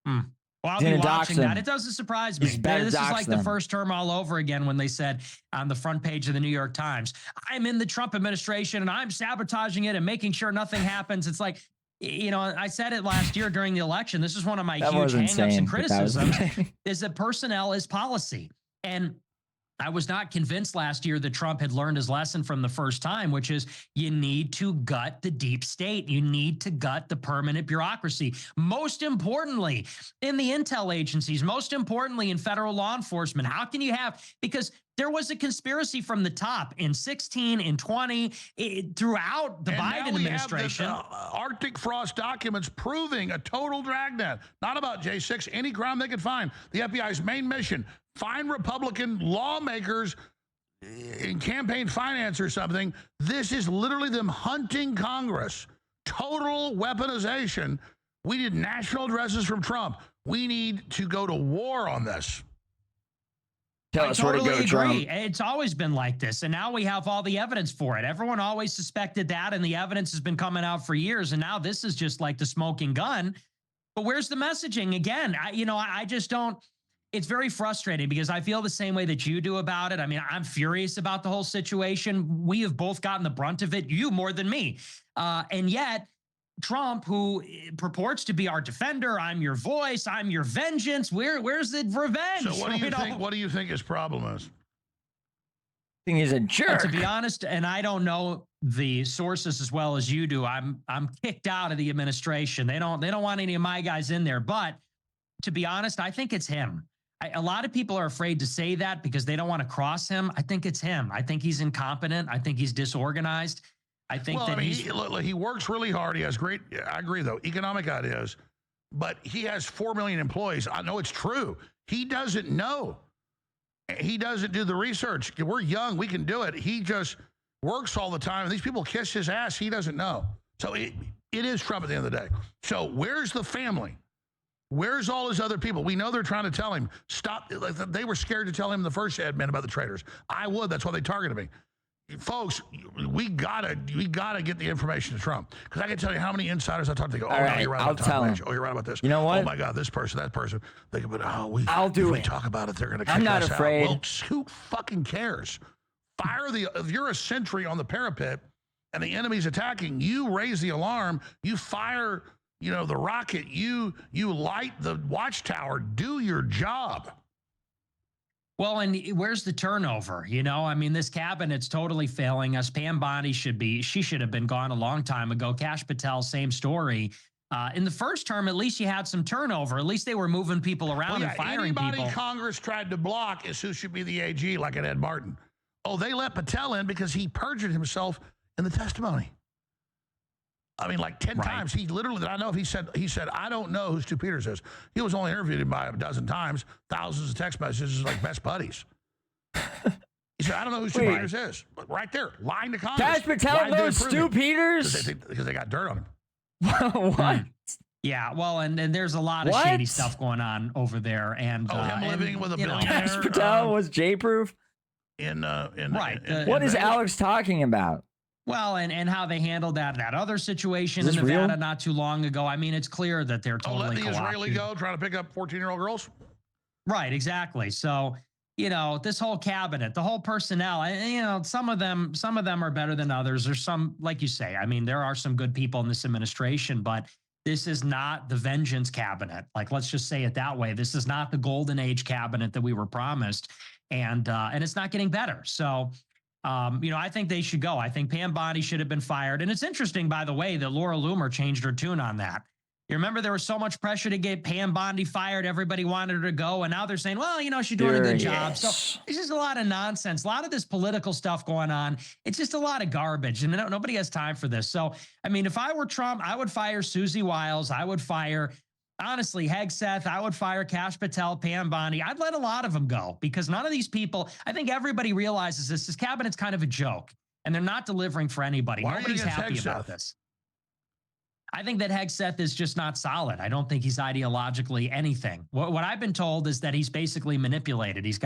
Speaker 3: Well, I'll be watching that. It doesn't surprise me. This is like the first term all over again when they said on the front page of the New York Times, I'm in the Trump administration and I'm sabotaging it and making sure nothing happens. It's like, you know, I said it last year during the election. This is one of my huge hangups and criticisms is that personnel is policy. And I was not convinced last year that Trump had learned his lesson from the first time, which is you need to gut the deep state. You need to gut the permanent bureaucracy. Most importantly, in the intel agencies, most importantly, in federal law enforcement. How can you have, because there was a conspiracy from the top in 16, in 20, throughout the Biden administration.
Speaker 2: Have this, Arctic Frost documents proving a total dragnet. Not about J6, any ground they could find. The FBI's main mission, find Republican lawmakers in campaign finance or something. This is literally them hunting Congress. Total weaponization. We need national addresses from Trump. We need to go to war on this.
Speaker 3: I totally agree. Trump. It's always been like this. And now we have all the evidence for it. Everyone always suspected that, and the evidence has been coming out for years. And now this is just like the smoking gun. But where's the messaging? Again, I just don't. It's very frustrating because I feel the same way that you do about it. I mean, I'm furious about the whole situation. We have both gotten the brunt of it, you more than me. And yet, Trump, who purports to be our defender, I'm your voice, I'm your vengeance. Where's the revenge?
Speaker 2: So what do you think? What do you think his problem is?
Speaker 1: I think he's a jerk.
Speaker 3: To be honest, and I don't know the sources as well as you do. I'm kicked out of the administration. They don't want any of my guys in there. But to be honest, I think it's him. A lot of people are afraid to say that because they don't want to cross him. I think it's him. I think he's incompetent. I think he's disorganized. I think
Speaker 2: he works really hard. He has great, I agree though, economic ideas, but he has 4 million employees. I know it's true. He doesn't know. He doesn't do the research. We're young. We can do it. He just works all the time. And these people kiss his ass. He doesn't know. So it is Trump at the end of the day. So where's the family? Where's all his other people? We know they're trying to tell him, stop. Like they were scared to tell him the first admin about the traitors. I would. That's why they targeted me. Folks, we gotta get the information to Trump, because I can tell you how many insiders I talked to. Go, oh, no, you're right about Tom Lynch. Oh, you're right about this.
Speaker 1: You know what?
Speaker 2: Oh my God, this person, that person. They could,
Speaker 1: I'll do it.
Speaker 2: We talk about it. They're gonna.
Speaker 1: I'm not afraid.
Speaker 2: Well, who fucking cares? Fire if you're a sentry on the parapet and the enemy's attacking, you raise the alarm. You fire, the rocket. You light the watchtower. Do your job.
Speaker 3: Well, and where's the turnover? I mean, this cabinet's totally failing us. Pam Bondi she should have been gone a long time ago. Kash Patel, same story. In the first term, at least you had some turnover. At least they were moving people around and firing people.
Speaker 2: Anybody Congress tried to block is who should be the AG, like an Ed Martin. Oh, they let Patel in because he perjured himself in the testimony. I mean, like 10 times. He literally, I know if he said, I don't know who Stu Peters is. He was only interviewed by a dozen times, thousands of text messages, like best buddies. He said, I don't know who Stu Peters is. But right there, lying to Congress.
Speaker 1: Kash Patel knows Stu Peters?
Speaker 2: Because they got dirt on him.
Speaker 1: What?
Speaker 3: Yeah, well, and there's a lot of shady stuff going on over there. And
Speaker 2: him living with a billionaire.
Speaker 1: Kash Patel was J-proof? What is Alex talking about?
Speaker 3: Well, and how they handled that other situation in Nevada not too long ago. I mean, it's clear that they're totally
Speaker 2: let the Israeli go trying to pick up 14-year-old girls?
Speaker 3: Right, exactly. So, this whole cabinet, the whole personnel, some of them are better than others. There's some, like you say, I mean, there are some good people in this administration, but this is not the vengeance cabinet. Like, let's just say it that way. This is not the golden age cabinet that we were promised. And it's not getting better. So, I think they should go. I think Pam Bondi should have been fired. And it's interesting, by the way, that Laura Loomer changed her tune on that. You remember there was so much pressure to get Pam Bondi fired. Everybody wanted her to go. And now they're saying, well, she's doing a good job. So it's just a lot of nonsense, a lot of this political stuff going on. It's just a lot of garbage. And nobody has time for this. So, I mean, if I were Trump, I would fire Susie Wiles. I would fire, honestly, Hegseth. I would fire Kash Patel, Pam Bondi. I'd let a lot of them go because none of these people, I think everybody realizes this cabinet's kind of a joke and they're not delivering for anybody. Nobody's happy about this. I think that Hegseth is just not solid. I don't think he's ideologically anything. What I've been told is that he's basically manipulated. He's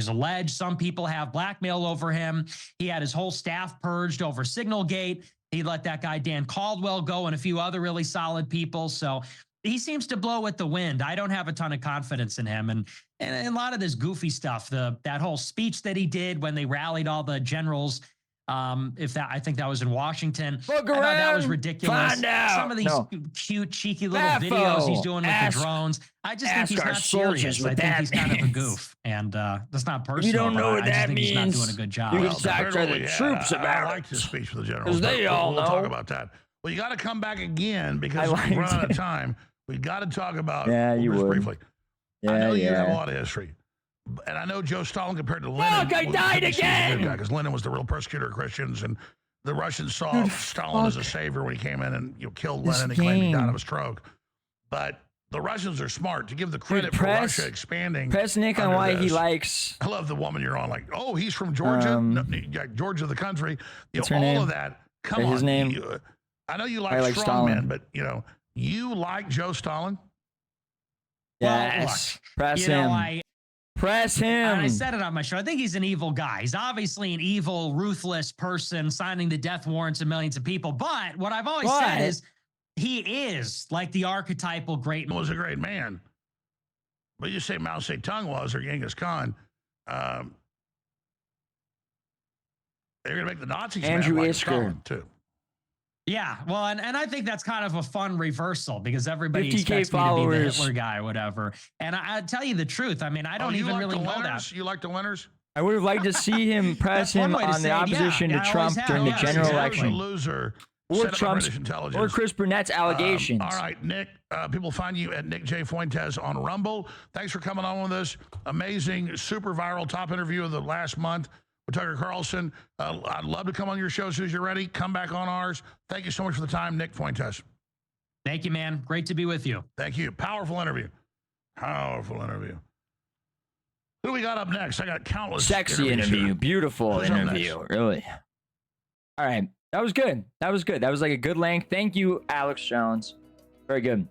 Speaker 3: alleged some people have blackmail over him. He had his whole staff purged over Signalgate. He let that guy Dan Caldwell go and a few other really solid people. So he seems to blow with the wind. I don't have a ton of confidence in him. And a lot of this goofy stuff, that whole speech that he did when they rallied all the generals, If that, I think that was in Washington.
Speaker 1: Look
Speaker 3: I thought that was
Speaker 1: around,
Speaker 3: ridiculous.
Speaker 1: find out.
Speaker 3: Some of these
Speaker 1: No.
Speaker 3: cute, cheeky little
Speaker 1: Baffo.
Speaker 3: videos he's doing with
Speaker 1: Ask-
Speaker 3: the drones. I just think
Speaker 1: ask
Speaker 3: he's
Speaker 1: our
Speaker 3: not
Speaker 1: soldiers
Speaker 3: serious.
Speaker 1: what
Speaker 3: I think
Speaker 1: that
Speaker 3: he's kind of a
Speaker 1: means.
Speaker 3: goof, and that's not personal.
Speaker 1: You don't know
Speaker 3: but
Speaker 1: what
Speaker 3: I just
Speaker 1: that
Speaker 3: think he's not
Speaker 1: means.
Speaker 3: doing a good job.
Speaker 1: You can
Speaker 2: Well,
Speaker 1: talk to
Speaker 2: apparently,
Speaker 1: the troops
Speaker 2: I
Speaker 1: about
Speaker 2: liked his
Speaker 1: it.
Speaker 2: speech for the generals.
Speaker 1: 'Cause they
Speaker 2: but
Speaker 1: all
Speaker 2: we'll talk
Speaker 1: know.
Speaker 2: about that. Well, you got to come back again because
Speaker 1: I
Speaker 2: we've
Speaker 1: liked
Speaker 2: run out of
Speaker 1: it.
Speaker 2: time. We got to talk about
Speaker 1: Yeah, you
Speaker 2: just
Speaker 1: would.
Speaker 2: briefly. I
Speaker 1: Yeah,
Speaker 2: know you have a
Speaker 1: yeah.
Speaker 2: lot of history. And I know Joe Stalin compared to Lenin.
Speaker 1: Look, I died again!
Speaker 2: Because Lenin was the real persecutor of Christians, and the Russians saw Stalin as a savior when he came in and killed
Speaker 1: This
Speaker 2: Lenin and claimed he died
Speaker 1: game.
Speaker 2: of a stroke. But the Russians are smart to give the credit for
Speaker 1: press-
Speaker 2: Russia expanding.
Speaker 1: Press Nick on
Speaker 2: under
Speaker 1: why he
Speaker 2: this.
Speaker 1: likes.
Speaker 2: I love the woman you're on. Like, oh, he's from Georgia. No, yeah, Georgia, the country.
Speaker 1: What's
Speaker 2: All
Speaker 1: her name?
Speaker 2: of that. Come
Speaker 1: Is
Speaker 2: on.
Speaker 1: his name?
Speaker 2: I know you like,
Speaker 1: I like
Speaker 2: strong
Speaker 1: Stalin.
Speaker 2: men, but you like Joe Stalin.
Speaker 1: Yes. Press
Speaker 3: You know,
Speaker 1: him. Press him.
Speaker 3: And I said it on my show. I think he's an evil guy. He's obviously an evil, ruthless person signing the death warrants of millions of people. But what I've always said
Speaker 1: But-
Speaker 3: is he is like the archetypal great
Speaker 2: Was a great man. But you say Mao Zedong was or Genghis Khan. They're going to make the Nazis
Speaker 1: Andrew
Speaker 2: mad like
Speaker 1: Isker.
Speaker 2: Stalin, too.
Speaker 3: Yeah, well, and I think that's kind of a fun reversal because everybody
Speaker 1: 50K
Speaker 3: expects me to be the
Speaker 1: followers.
Speaker 3: Hitler guy, whatever. And I tell you the truth. I mean, I don't
Speaker 2: you
Speaker 3: even
Speaker 2: like
Speaker 3: really
Speaker 2: the
Speaker 3: know
Speaker 2: winners?
Speaker 3: that.
Speaker 2: You like the winners?
Speaker 1: I would have liked to see him press
Speaker 3: That's one
Speaker 1: him
Speaker 3: way to
Speaker 1: on
Speaker 3: say
Speaker 1: the
Speaker 3: it, yeah.
Speaker 1: opposition
Speaker 3: Yeah,
Speaker 1: to
Speaker 3: I
Speaker 1: Trump
Speaker 3: always have,
Speaker 1: during the
Speaker 3: yeah.
Speaker 1: general
Speaker 2: Who's a
Speaker 1: election.
Speaker 2: loser.
Speaker 1: Or
Speaker 2: set up
Speaker 1: Trump's
Speaker 2: British intelligence.
Speaker 1: or Chris Burnett's allegations.
Speaker 2: All right, Nick. People find you at Nick J. Fuentes on Rumble. Thanks for coming on with us. Amazing, super viral top interview of the last month with Tucker Carlson. I'd love to come on your show as soon as you're ready. Come back on ours. Thank you so much for the time, Nick Fuentes.
Speaker 3: Thank you, man. Great to be with you.
Speaker 2: Thank you. Powerful interview. Powerful interview. Who do we got up next? I got countless.
Speaker 1: Sexy
Speaker 2: interviews
Speaker 1: interview.
Speaker 2: here.
Speaker 1: Beautiful
Speaker 2: Who's up
Speaker 1: interview. Really. All right. That was good. That was good. That was like a good length. Thank you, Alex Jones. Very good.